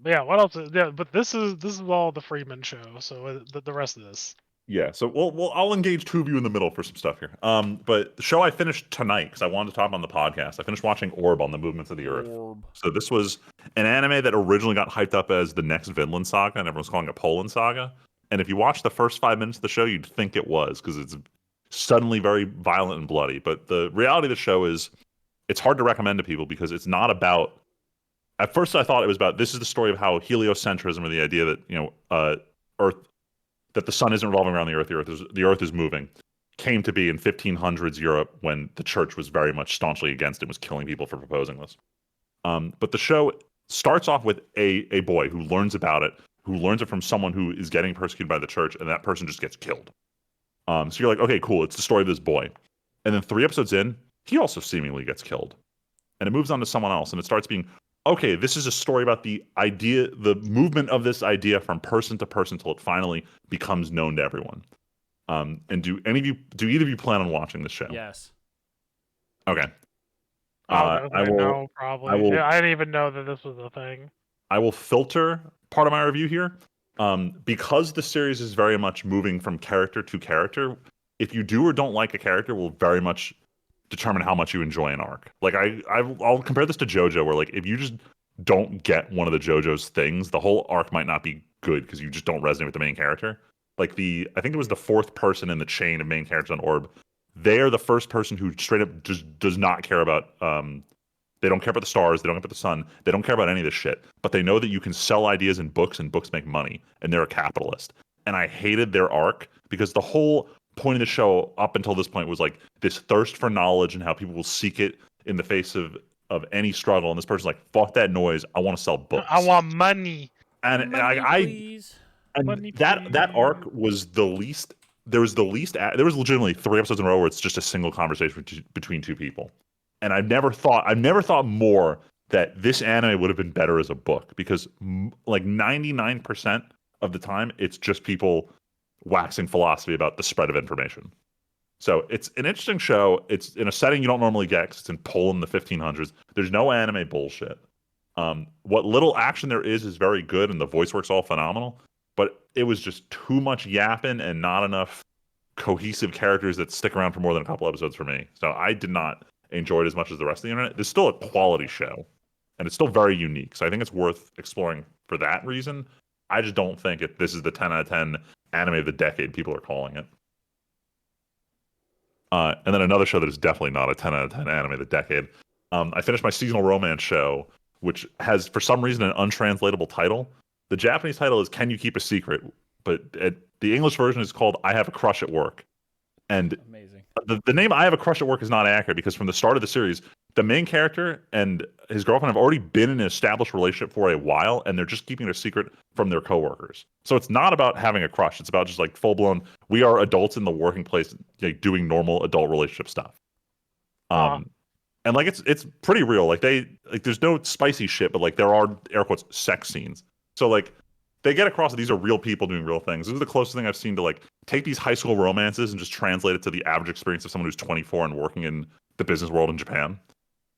Yeah, what else? Yeah, but this is all the Friedman show. So the rest of this. Yeah, so I'll engage two of you in the middle for some stuff here. But the show I finished tonight because I wanted to talk on the podcast. I finished watching Orb on the Movements of the Earth. So this was an anime that originally got hyped up as the next Vinland Saga, and everyone's calling it Poland Saga. And if you watch the first 5 minutes of the show, you'd think it was because it's suddenly very violent and bloody. But the reality of the show is, it's hard to recommend to people because it's not about. At first, I thought it was about this is the story of how heliocentrism, or the idea that Earth. That the sun isn't revolving around the Earth, the Earth is moving, came to be in 1500s Europe when the church was very much staunchly against it, was killing people for proposing this. But the show starts off with a boy who learns about it, who learns it from someone who is getting persecuted by the church, and that person just gets killed. So you're like, okay, cool, it's the story of this boy. And then 3 episodes in, he also seemingly gets killed. And it moves on to someone else, and it starts being, okay, this is a story about the idea, the movement of this idea from person to person till it finally becomes known to everyone. And do either of you plan on watching this show? Yes. Okay. I will. Probably. Yeah, I didn't even know that this was a thing. I will filter part of my review here. Because the series is very much moving from character to character, if you do or don't like a character will very much determine how much you enjoy an arc. Like I'll compare this to JoJo, where like if you just don't get one of the JoJo's things, the whole arc might not be good because you just don't resonate with the main character. Like I think it was the 4th person in the chain of main characters on Orb. They're the first person who straight up just does not care about. They don't care about the stars. They don't care about the sun. They don't care about any of this shit. But they know that you can sell ideas in books and books make money, and they're a capitalist. And I hated their arc because the whole point of the show up until this point was like this thirst for knowledge and how people will seek it in the face of any struggle. And this person's like, fuck that noise. I want to sell books. I want money. And money, I please. And that arc was the least. There was legitimately 3 episodes in a row where it's just a single conversation between 2 people, and I've never thought more that this anime would have been better as a book, because like 99% of the time it's just people waxing philosophy about the spread of information. So it's an interesting show. It's in a setting you don't normally get because it's in Poland, the 1500s. There's no anime bullshit. What little action there is very good, and the voice work's all phenomenal. But it was just too much yapping and not enough cohesive characters that stick around for more than a couple episodes for me. So I did not enjoy it as much as the rest of the internet. It's still a quality show, and it's still very unique. So I think it's worth exploring for that reason. I just don't think this is the 10 out of 10 anime of the decade people are calling it. And then another show that is definitely not a 10 out of 10 anime of the decade. I finished my seasonal romance show, which has, for some reason, an untranslatable title. The Japanese title is Can You Keep a Secret? But the English version is called I Have a Crush at Work. And amazing. The name I Have a Crush at Work is not accurate, because from the start of the series, the main character and his girlfriend have already been in an established relationship for a while, and they're just keeping it a secret from their coworkers. So it's not about having a crush. It's about just like full-blown, we are adults in the working place, like doing normal adult relationship stuff. And like it's pretty real. Like there's no spicy shit, but like there are air quotes sex scenes. So like they get across that these are real people doing real things. This is the closest thing I've seen to like take these high school romances and just translate it to the average experience of someone who's 24 and working in the business world in Japan.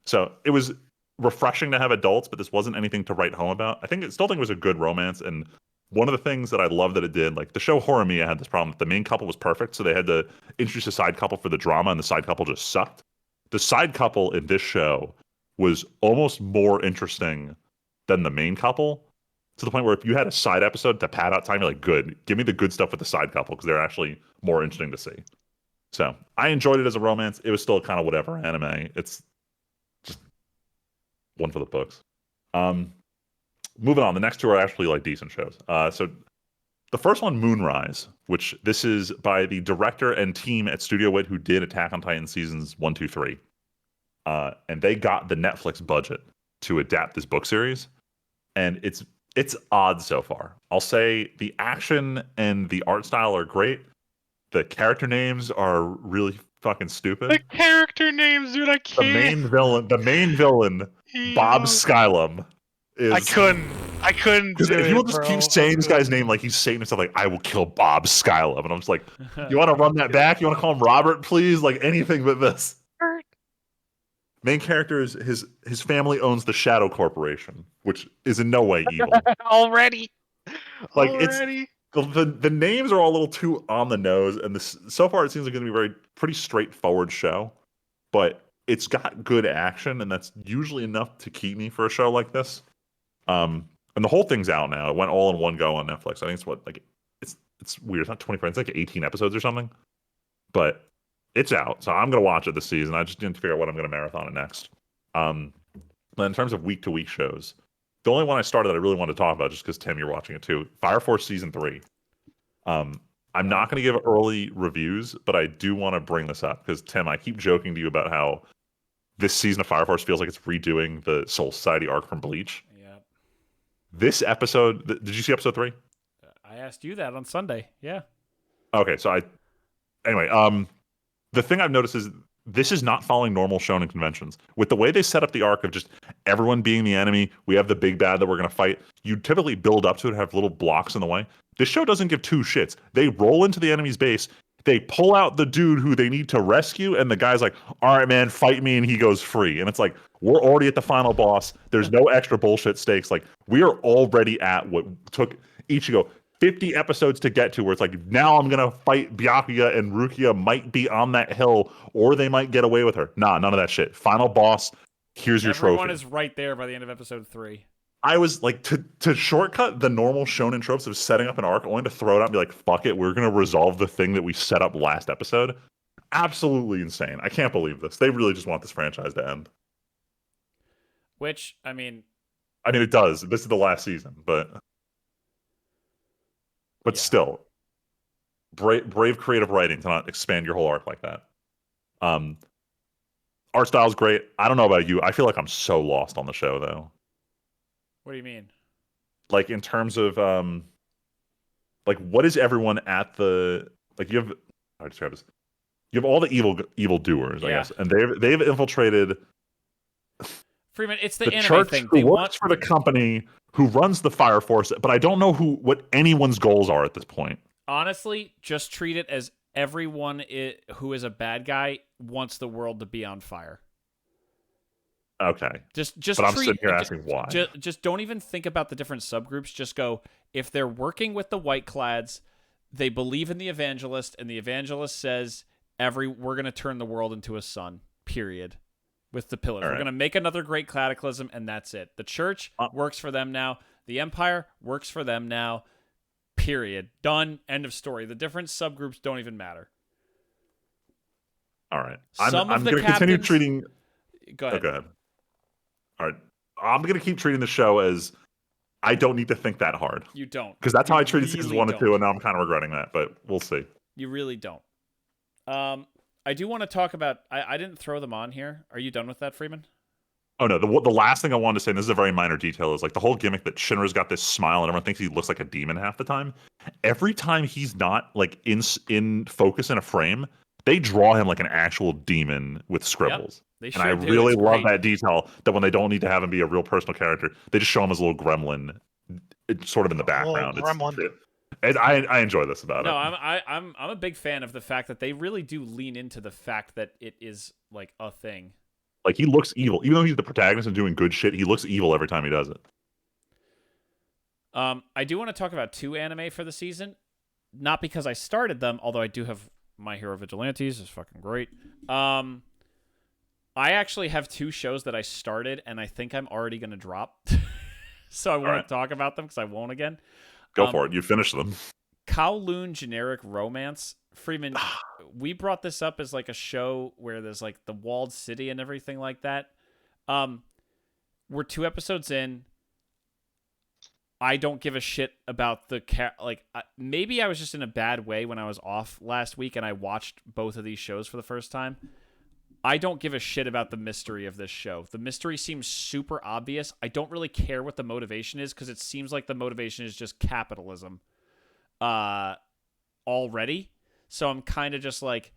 So it was refreshing to have adults, but this wasn't anything to write home about. I still think it was a good romance. And one of the things that I love that it did, like the show Horimiya had this problem that the main couple was perfect, so they had to introduce a side couple for the drama, and the side couple just sucked. The side couple in this show was almost more interesting than the main couple, to the point where if you had a side episode to pad out time, you're like, good, give me the good stuff with the side couple, because they're actually more interesting to see. So I enjoyed it as a romance. It was still kind of whatever anime. It's just one for the books. Moving on, the next 2 are actually like decent shows. So the first one, Moonrise, which this is by the director and team at Studio Wit who did Attack on Titan seasons 1, 2, 3. And they got the Netflix budget to adapt this book series. And it's odd so far. I'll say the action and the art style are great. The character names are really fucking stupid. The character names, dude, I can't. The main villain, Bob Skylum, is. I couldn't do it, he will just bro. keep saying this guy's name like he's saying himself, like, I will kill Bob Skylum. And I'm just like, you want to run that back? You want to call him Robert, please? Like, anything but this. Main character is his family owns the Shadow Corporation, which is in no way evil. Already. It's the names are all a little too on the nose, and this so far it seems like it's going to be a pretty straightforward show, but it's got good action, and that's usually enough to keep me for a show like this. And the whole thing's out now. It went all in one go on Netflix. I think it's it's weird. It's not 24. It's like 18 episodes or something, but it's out. So I'm gonna watch it this season. I just didn't figure out what I'm gonna marathon it next. But in terms of week-to-week shows, the only one I started that I really wanted to talk about, just because Tim, you're watching it too, Fire Force season 3. I'm not going to give early reviews, but I do want to bring this up because Tim, I keep joking to you about how this season of Fire Force feels like it's redoing the Soul Society arc from Bleach. Yeah. This episode, did you see episode 3? I asked you that on Sunday. Yeah. Okay, so anyway, the thing I've noticed is this is not following normal shonen conventions. With the way they set up the arc of just everyone being the enemy, we have the big bad that we're going to fight, you typically build up to it, have little blocks in the way. This show doesn't give 2 shits. They roll into the enemy's base, they pull out the dude who they need to rescue, and the guy's like, all right, man, fight me, and he goes free. And it's like, we're already at the final boss. There's no extra bullshit stakes. Like, we are already at what took Ichigo 50 episodes to get to, where it's like, now I'm gonna fight Byakuya, and Rukia might be on that hill, or they might get away with her. Nah, none of that shit. Final boss, here's your trophy. Everyone is right there by the end of episode 3. I was like, to shortcut the normal shonen tropes of setting up an arc, only to throw it out and be like, fuck it, we're gonna resolve the thing that we set up last episode. Absolutely insane. I can't believe this. They really just want this franchise to end. Which, I mean, it does. This is the last season, but yeah. Still, brave creative writing to not expand your whole arc like that. Art style's great. I don't know about you. I feel like I'm so lost on the show, though. What do you mean? Like, in terms of like what is everyone at the like you have how to describe this? You have all the evil doers, I guess, and they've infiltrated Freeman, it's the the anime church thing. who They works for the company who runs the Fire Force, but I don't know what anyone's goals are at this point. Honestly, just treat it as everyone who is a bad guy wants the world to be on fire. Okay. Just but I'm sitting here asking why. Just don't even think about the different subgroups. Just go, if they're working with the White Clads, they believe in the evangelist, and the evangelist says, we're going to turn the world into a sun, period. With the pillars. We're going to make another great cataclysm, and that's it. The church works for them now. The empire works for them now. Period. Done. End of story. The different subgroups don't even matter. All right. I'm going to continue treating... Go ahead. Go ahead. All right. I'm going to keep treating the show as I don't need to think that hard. You don't. Because that's how I treated seasons 1 and 2, and now I'm kind of regretting that, but we'll see. You really don't. I do want to talk about... I didn't throw them on here. Are you done with that, Freeman? Oh, no. The last thing I wanted to say, and this is a very minor detail, is like the whole gimmick that Shinra's got this smile and everyone thinks he looks like a demon half the time. Every time he's not like in focus in a frame, they draw him like an actual demon with scribbles. Yep, and I really love that detail that when they don't need to have him be a real personal character, they just show him as a little gremlin sort of in the background. I enjoy this about it. No, I'm a big fan of the fact that they really do lean into the fact that it is like a thing. Like he looks evil, even though he's the protagonist and doing good shit. He looks evil every time he does it. I do want to talk about 2 anime for the season, not because I started them, although I do have My Hero Vigilantes. It's fucking great. I actually have 2 shows that I started, and I think I'm already going to drop. So I want to talk about them because I won't again. Go for it. You finish them. Kowloon Generic Romance. Freeman, we brought this up as like a show where there's like the walled city and everything like that. We're 2 episodes in. I don't give a shit about the maybe I was just in a bad way when I was off last week and I watched both of these shows for the first time. I don't give a shit about the mystery of this show. The mystery seems super obvious. I don't really care what the motivation is because it seems like the motivation is just capitalism already. So I'm kind of just like,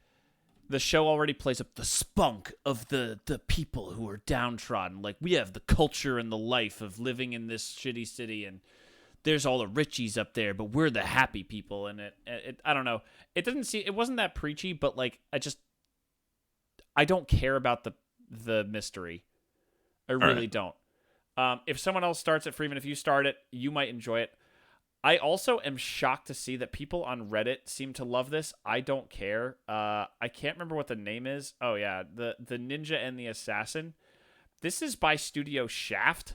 the show already plays up the spunk of the people who are downtrodden. Like, we have the culture and the life of living in this shitty city, and there's all the richies up there, but we're the happy people. And it I don't know. It wasn't that preachy, but like, I don't care about the mystery. I really don't. If someone else starts it, Freeman, if you start it, you might enjoy it. I also am shocked to see that people on Reddit seem to love this. I don't care. I can't remember what the name is. Oh, yeah. The Ninja and the Assassin. This is by Studio Shaft,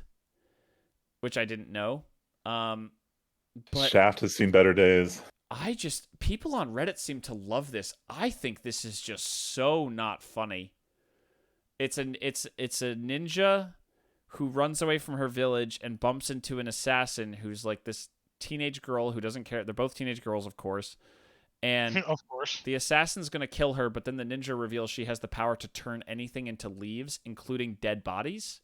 which I didn't know. But Shaft has seen better days. People on Reddit seem to love this. I think this is just so not funny. It's a ninja who runs away from her village and bumps into an assassin who's like this teenage girl who doesn't care. They're both teenage girls, of course. And of course, the assassin's going to kill her, but then the ninja reveals she has the power to turn anything into leaves, including dead bodies.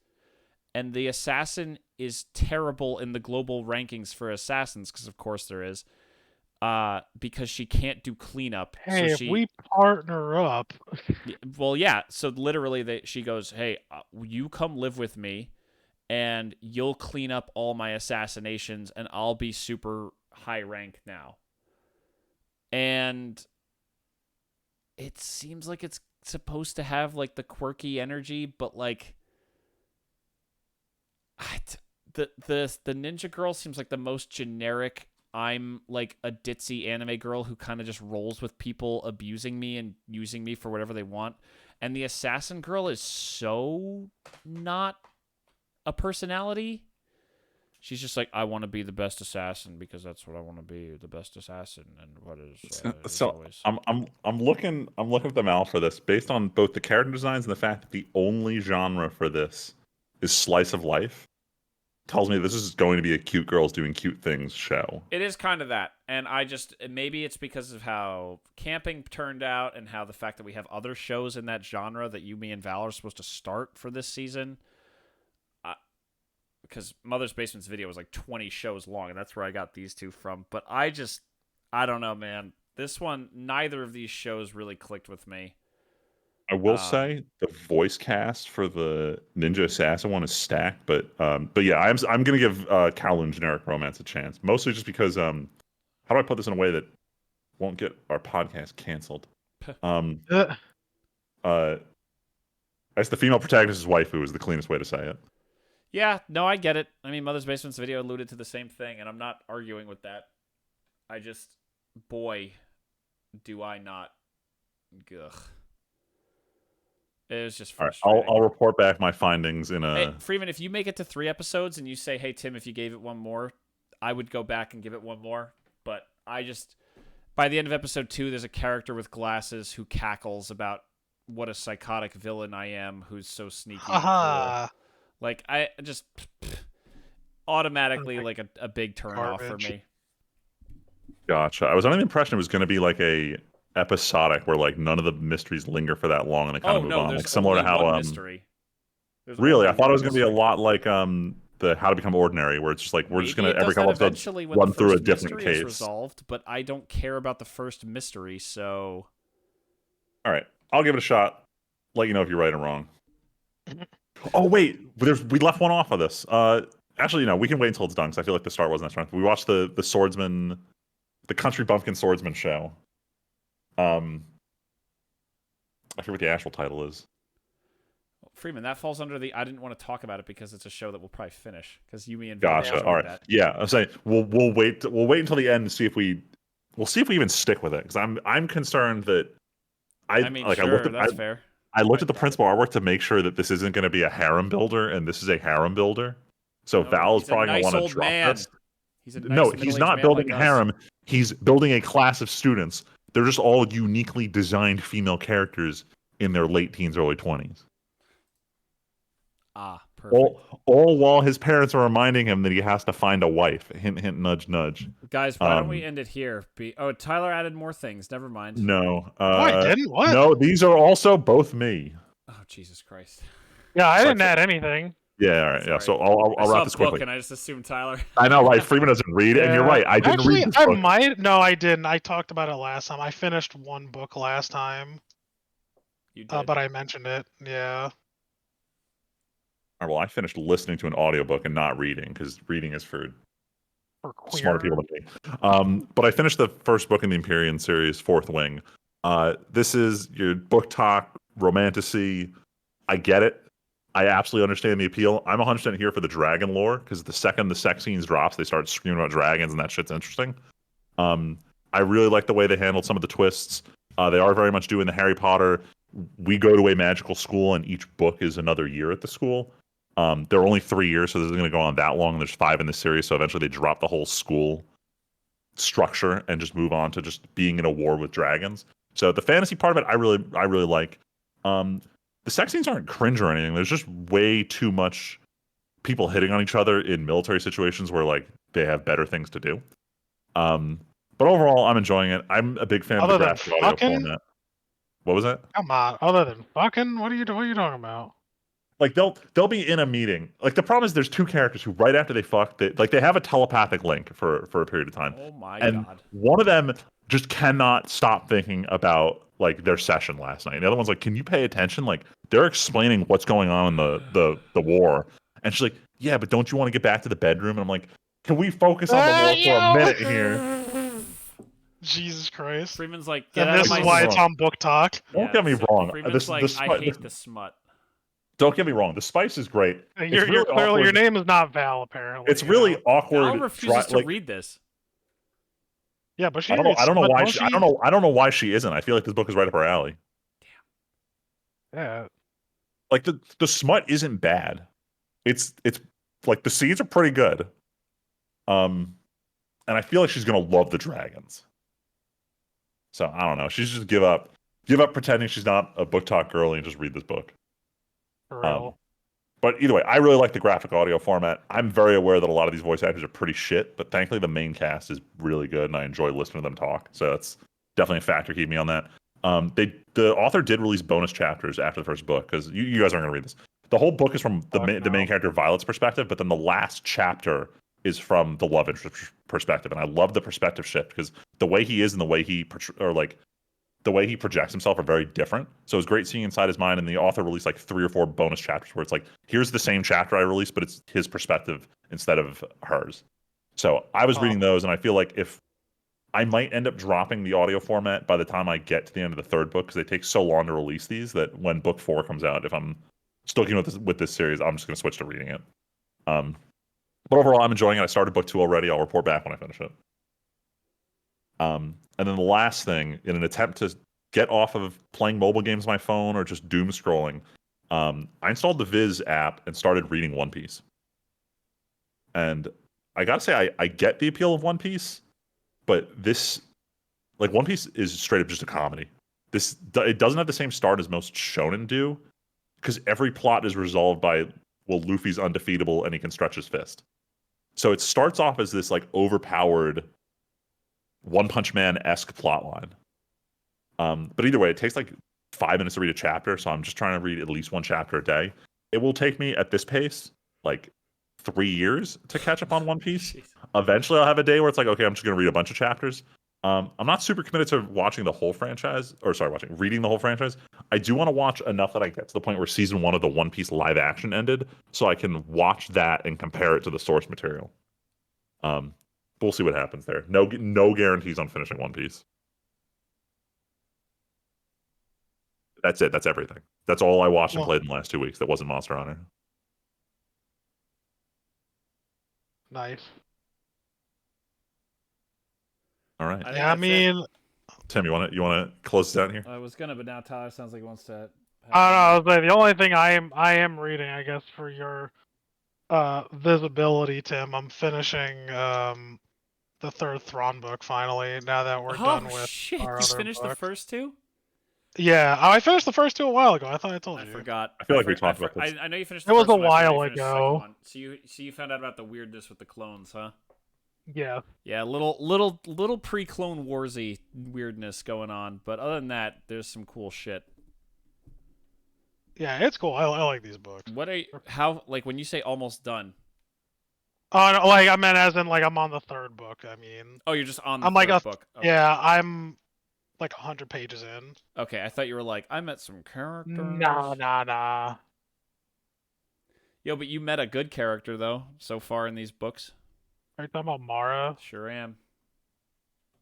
And the assassin is terrible in the global rankings for assassins, because of course there is. Because she can't do cleanup. Hey, if we partner up. Well, yeah. So literally, she goes, "Hey, you come live with me, and you'll clean up all my assassinations, and I'll be super high rank now." And it seems like it's supposed to have like the quirky energy, but like, the ninja girl seems like the most generic. I'm like a ditzy anime girl who kind of just rolls with people abusing me and using me for whatever they want. And the assassin girl is so not a personality. She's just like, I want to be the best assassin because that's what I want to be, the best assassin. And what is so always... I'm looking at them out for this based on both the character designs and the fact that the only genre for this is slice of life. Tells me this is going to be a cute girls doing cute things show. It is kind of that. And maybe it's because of how camping turned out and how the fact that we have other shows in that genre that me and Val are supposed to start for this season. Because Mother's Basement's video was like 20 shows long, and that's where I got these 2 from. But I just I don't know, man. This one, neither of these shows really clicked with me. I will say the voice cast for the Ninja Assassin one is stacked, but yeah, I'm gonna give Kowloon Generic Romance a chance, mostly just because how do I put this in a way that won't get our podcast canceled? As the female protagonist's waifu is the cleanest way to say it. Yeah, no, I get it. I mean, Mother's Basement's video alluded to the same thing, and I'm not arguing with that. I just, boy, do I not. Ugh. It was just frustrating. All right, I'll report back my findings in a. Hey, Freeman, if you make it to 3 episodes and you say, "Hey Tim, if you gave it one more," I would go back and give it one more. But I just, by the end of episode 2, there's a character with glasses who cackles about what a psychotic villain I am, who's so sneaky. And cool. Like I just automatically like a big turn off for me. Gotcha. I was under the impression it was going to be like a episodic where like none of the mysteries linger for that long and they kind of move on, like similar to how mystery. Really, I thought it was going to be a lot like the How to Become Ordinary, where it's just like we're just going to every couple episodes run through a different case. Resolved, but I don't care about the first mystery, so. All right, I'll give it a shot. Let you know if you're right or wrong. Oh wait, we left one off of this. Actually, no, we can wait until it's done because I feel like the start wasn't that strong. We watched the Swordsman, the Country Bumpkin Swordsman show. I forget what the actual title is. Freeman, that falls under the I didn't want to talk about it because it's a show that we'll probably finish because you, me, and Gotcha. All right. That. Yeah, I'm saying we'll wait until the end to see if we'll see if we even stick with it because I'm concerned that I mean, like, sure, that's fair. I looked at the principal artwork to make sure that this isn't going to be a harem builder, and this is a harem builder. So Val is probably going to want to drop this. He's not building a harem. He's building a class of students. They're just all uniquely designed female characters in their late teens, early 20s. Ah, perfect. All while his parents are reminding him that he has to find a wife. Hint, hint, nudge, nudge. Guys, why don't we end it here? Tyler added more things. Never mind. No. I didn't? What? No, these are also both me. Oh, Jesus Christ. Yeah, I didn't add anything. Yeah, all right. Yeah, so I'll wrap this quickly. And I just assumed Tyler. I know, right? Freeman doesn't read it, and you're right. I didn't read this book. No, I didn't. I talked about it last time. I finished one book last time. You did. But I mentioned it. Yeah. All right, well, I finished listening to an audiobook and not reading because reading is for smarter people than me. But I finished the first book in the Empyrean series, Fourth Wing. This is your book talk, romantasy. I get it. I absolutely understand the appeal. I'm 100% here for the dragon lore because the second the sex scenes drops, they start screaming about dragons, and that shit's interesting. I really like the way they handled some of the twists. They are very much doing the Harry Potter. We go to a magical school, and each book is another year at the school. There are only 3 years, so this isn't going to go on that long. There's 5 in the series, so eventually they drop the whole school structure and just move on to just being in a war with dragons. So the fantasy part of it, I really like. The sex scenes aren't cringe or anything. There's just way too much people hitting on each other in military situations where like they have better things to do. But overall, I'm enjoying it. I'm a big fan of the graphic audio format. What was that? Come on, other than fucking, what are you talking about? Like they'll be in a meeting. Like the problem is there's 2 characters who right after they fuck, they have a telepathic link for a period of time. Oh my god! One of them just cannot stop thinking about like their session last night. And the other one's like, "Can you pay attention?" Like they're explaining what's going on in the war, and she's like, "Yeah, but don't you want to get back to the bedroom?" And I'm like, "Can we focus on the war for a minute here?" Jesus Christ! Freeman's like, and this is why it's on Book Talk. Don't get me wrong. Freeman's like, I hate the smut. Don't get me wrong. The spice is great. You're really clearly your name is not Val. Apparently, it's really awkward. Val refuses to read this. Yeah, but she. I don't know why. I don't know why she isn't. I feel like this book is right up her alley. Damn. Yeah. Like the smut isn't bad. It's like the scenes are pretty good. And I feel like she's gonna love the dragons. So I don't know. She should just give up pretending she's not a book talk girly and just read this book. For real. But either way, I really like the graphic audio format. I'm very aware that a lot of these voice actors are pretty shit, but thankfully the main cast is really good, and I enjoy listening to them talk. So that's definitely a factor keeping me on that. The author did release bonus chapters after the first book because you guys aren't going to read this. The whole book is from the main character Violet's perspective, but then the last chapter is from the love interest perspective, and I love the perspective shift because the way he is and the way he the way he projects himself are very different. So it's great seeing inside his mind, and the author released like 3 or 4 bonus chapters where it's like, here's the same chapter I released, but it's his perspective instead of hers. So I was reading those, and I feel like if I might end up dropping the audio format by the time I get to the end of the 3rd book, because they take so long to release these that when book 4 comes out, if I'm sticking with this series, I'm just going to switch to reading it. But overall, I'm enjoying it. I started book 2 already. I'll report back when I finish it. And then the last thing, in an attempt to get off of playing mobile games on my phone or just doom scrolling, I installed the Viz app and started reading One Piece. And I gotta say, I get the appeal of One Piece, but this, like, One Piece is straight up just a comedy. It doesn't have the same start as most shonen do, because every plot is resolved by, well, Luffy's undefeatable and he can stretch his fist. So it starts off as this like overpowered One Punch Man-esque plotline. But either way, it takes like 5 minutes to read a chapter, so I'm just trying to read at least 1 chapter a day. It will take me at this pace like 3 years to catch up on One Piece. Eventually, I'll have a day where it's like, okay, I'm just going to read a bunch of chapters. I'm not super committed to watching the whole franchise, reading the whole franchise. I do want to watch enough that I get to the point where season 1 of the One Piece live action ended, so I can watch that and compare it to the source material. We'll see what happens there. No guarantees on finishing One Piece. That's it. That's everything. That's all I watched and played in the last 2 weeks. That wasn't Monster Hunter. Nice. All right. I mean, Tim, you want to close this out here? I was gonna, but now Tyler sounds like he wants to. I don't know. The only thing I am reading, I guess, for your visibility, Tim, I'm finishing the 3rd Thrawn book finally. Now that we're done with shit! our You other finished books. the first 2? Yeah, I finished the first 2 a while ago. I thought I told you. I forgot. I feel like we talked about this. I know you finished. It was a one, while I finished the second ago. one. So you found out about the weirdness with the clones, huh? Yeah. Yeah, little pre-Clone Warsy weirdness going on, but other than that, there's some cool shit. Yeah, it's cool. I like these books. How when you say almost done? Oh, no, like I meant as in like I'm on the 3rd book. I mean. Oh, you're just on the 3rd book. Okay. Yeah, I'm like 100 pages in. Okay, I thought you were like, I met some characters. Nah. Yo, but you met a good character though so far in these books. Are you talking about Mara? Sure am.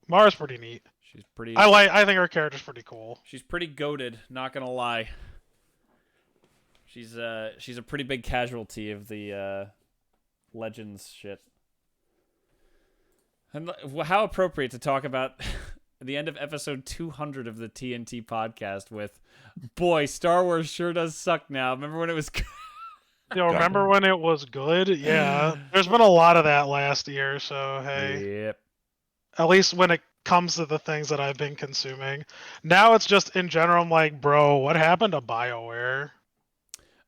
Mara's pretty neat. She's pretty. I think her character's pretty cool. She's pretty goated. Not gonna lie. She's a pretty big casualty of the Legends shit. And how appropriate to talk about the end of episode 200 of the TNT podcast with, boy, Star Wars sure does suck now. Remember when it was good? Yo, remember when it was good? Yeah. There's been a lot of that last year, so hey. Yep. At least when it comes to the things that I've been consuming. Now it's just in general, I'm like, bro, what happened to BioWare?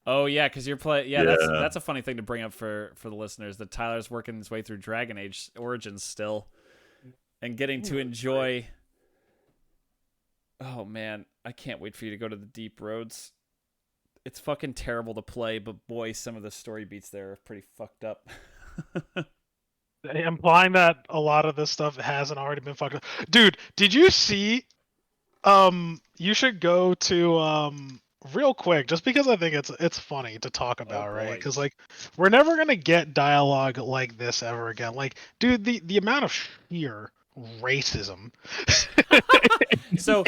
Oh yeah, because you're playing. Yeah, that's a funny thing to bring up for the listeners. That Tyler's working his way through Dragon Age Origins still, and getting to enjoy. Oh man, I can't wait for you to go to the Deep Roads. It's fucking terrible to play, but boy, some of the story beats there are pretty fucked up. Implying that a lot of this stuff hasn't already been fucked up. Dude, did you see? You should go to real quick, just because I think it's funny to talk about, right? Because like we're never gonna get dialogue like this ever again. Like, dude, the amount of sheer racism. so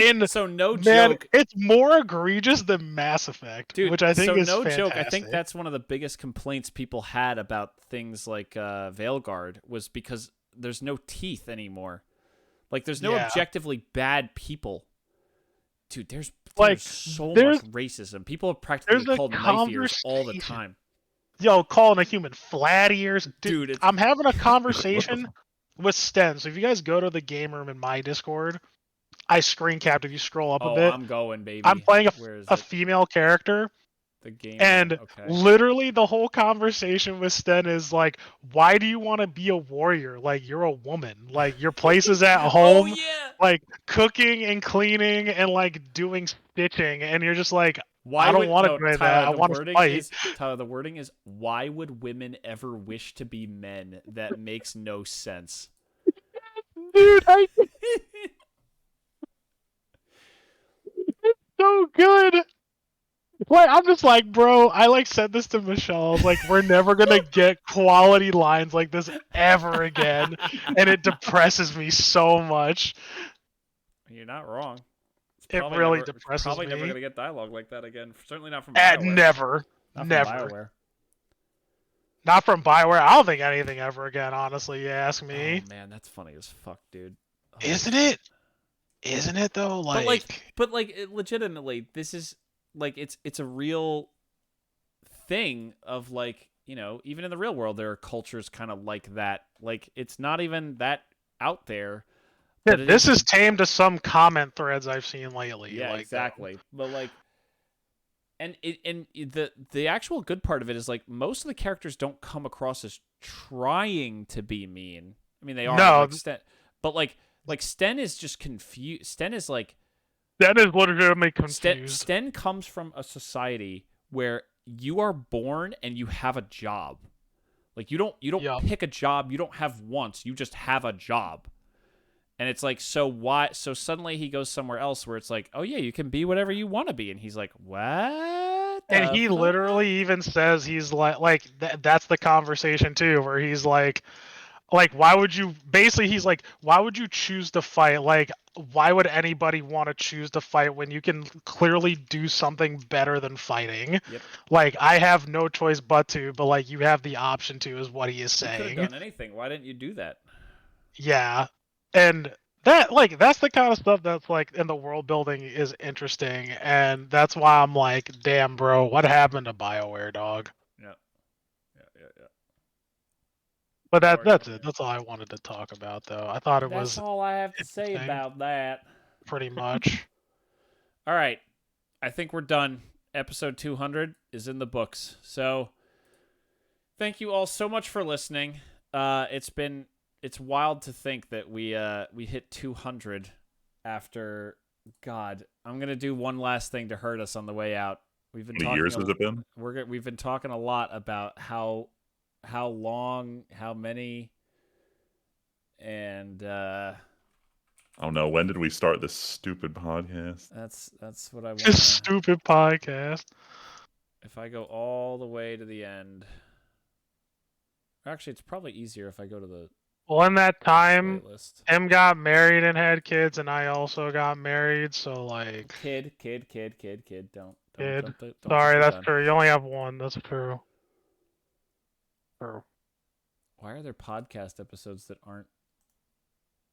no man, joke, it's more egregious than Mass Effect, dude, which I think is no fantastic. joke. I think that's one of the biggest complaints people had about things like Veilguard was because there's no teeth anymore. Like there's no objectively bad people. Dude, there's so much racism. People have practically called knife ears all the time. Yo, calling a human flat ears. Dude, I'm having a conversation with Sten. So if you guys go to the game room in my Discord, I screen capped if you scroll up a bit. I'm going, baby. I'm playing a female character. The game. And literally the whole conversation with Sten is like, why do you want to be a warrior? Like, you're a woman. Like, your place is at home. Oh, yeah. Like, cooking and cleaning and, like, doing stitching. And you're just like, I don't want to do that. Tyler, I want to fight. Tyler, the wording is, why would women ever wish to be men? That makes no sense. Dude, it's so good. Like, I'm just like, bro, I like said this to Michelle. I was like, we're never gonna get quality lines like this ever again. And it depresses me so much. You're not wrong. It really depresses probably me. Never gonna get dialogue like that again. Certainly not from BioWare. BioWare. Never. Not never. From BioWare. Not from BioWare. I don't think anything ever again, honestly, you ask me. Oh man, that's funny as fuck, dude. Oh, Isn't it? Isn't it though? But legitimately, this is like it's a real thing of like, you know, even in the real world there are cultures kind of like that. Like it's not even that out there. Yeah, this is tame to some comment threads I've seen lately. Yeah, like, exactly. But like, and the actual good part of it is like most of the characters don't come across as trying to be mean. I mean, they are to an extent, but like Sten is just confused. Sten is legitimately confused. Sten comes from a society where you are born and you have a job. Like you don't pick a job. You don't have wants. You just have a job. And it's like, so why? So suddenly he goes somewhere else where it's like, oh yeah, you can be whatever you want to be, and he's like, what? And he literally even says he's like that's the conversation too, where he's like, why would you? Basically, he's like, why would you choose to fight? Like, why would anybody want to choose to fight when you can clearly do something better than fighting? Yep. Like, I have no choice but to, but like, you have the option to, is what he is saying. You could have done anything. Why didn't you do that? Yeah. And that's the kind of stuff that's like in the world building is interesting, and that's why I'm like, damn, bro, what happened to BioWare, dog? Yeah. But that's it. That's all I wanted to talk about, though. I thought That's all I have to say about that. Pretty much. All right. I think we're done. Episode 200 is in the books. So thank you all so much for listening. It's wild to think that we hit 200 after, God, I'm going to do one last thing to hurt us on the way out. We've been How many years has it been? We've been talking a lot about how long, how many, and oh no, when did we start this stupid podcast? That's what I want. This stupid podcast. If I go all the way to the end. Actually, it's probably easier if I go to the Well, in that time, playlist. Tim got married and had kids, and I also got married, so like... Kid. Don't Sorry, that's true. You only have one. That's true. Why are there podcast episodes that aren't...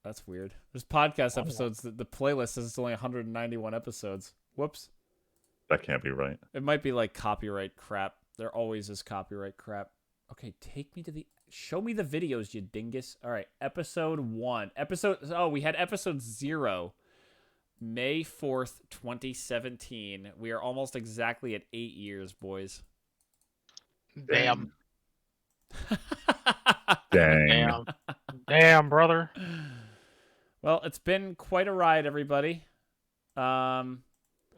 That's weird. There's podcast episodes that the playlist says it's only 191 episodes. Whoops. That can't be right. It might be like copyright crap. There always is copyright crap. Okay, take me to the... Show me the videos, you dingus. All right, episode 1. We had episode 0. May 4th, 2017. We are almost exactly at 8 years, boys. Damn. Dang. Damn, brother. Well, it's been quite a ride, everybody. And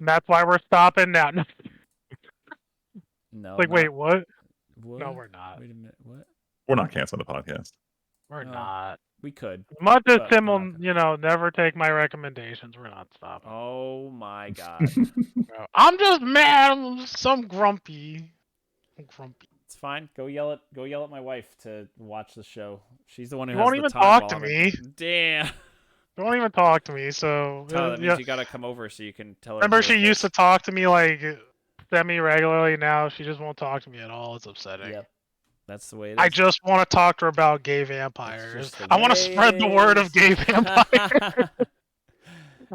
that's why we're stopping now. No. Wait, what? What? No, we're not. Wait a minute, what? We're not canceling the podcast. We're not. We could. Much as Tim will, never take my recommendations, we're not stopping. Oh my god. I'm just mad. I'm grumpy. It's fine. Go yell at my wife to watch the show. She's the one who won't even talk to me. Damn. Don't even talk to me. So that means you gotta come over so you can tell her. Remember, she used to talk to me like semi-regularly. Now she just won't talk to me at all. It's upsetting. Yep. That's the way it is. I just want to talk to her about gay vampires. I want to spread the word of gay vampires.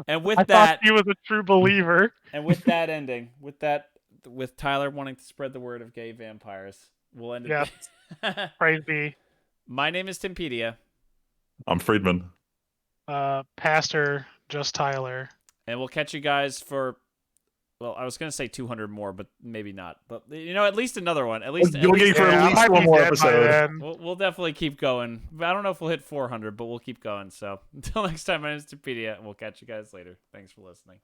And with I thought she was a true believer. And with that ending, with Tyler wanting to spread the word of gay vampires, we'll end it. Yes. Praise be. My name is Timpedia. I'm Friedman. Pastor, just Tyler. And we'll catch you guys for... Well, I was going to say 200 more, but maybe not. But, at least another one. At least for at least one more episode. We'll definitely keep going. I don't know if we'll hit 400, but we'll keep going. So, until next time, my name is Timpedia, and we'll catch you guys later. Thanks for listening.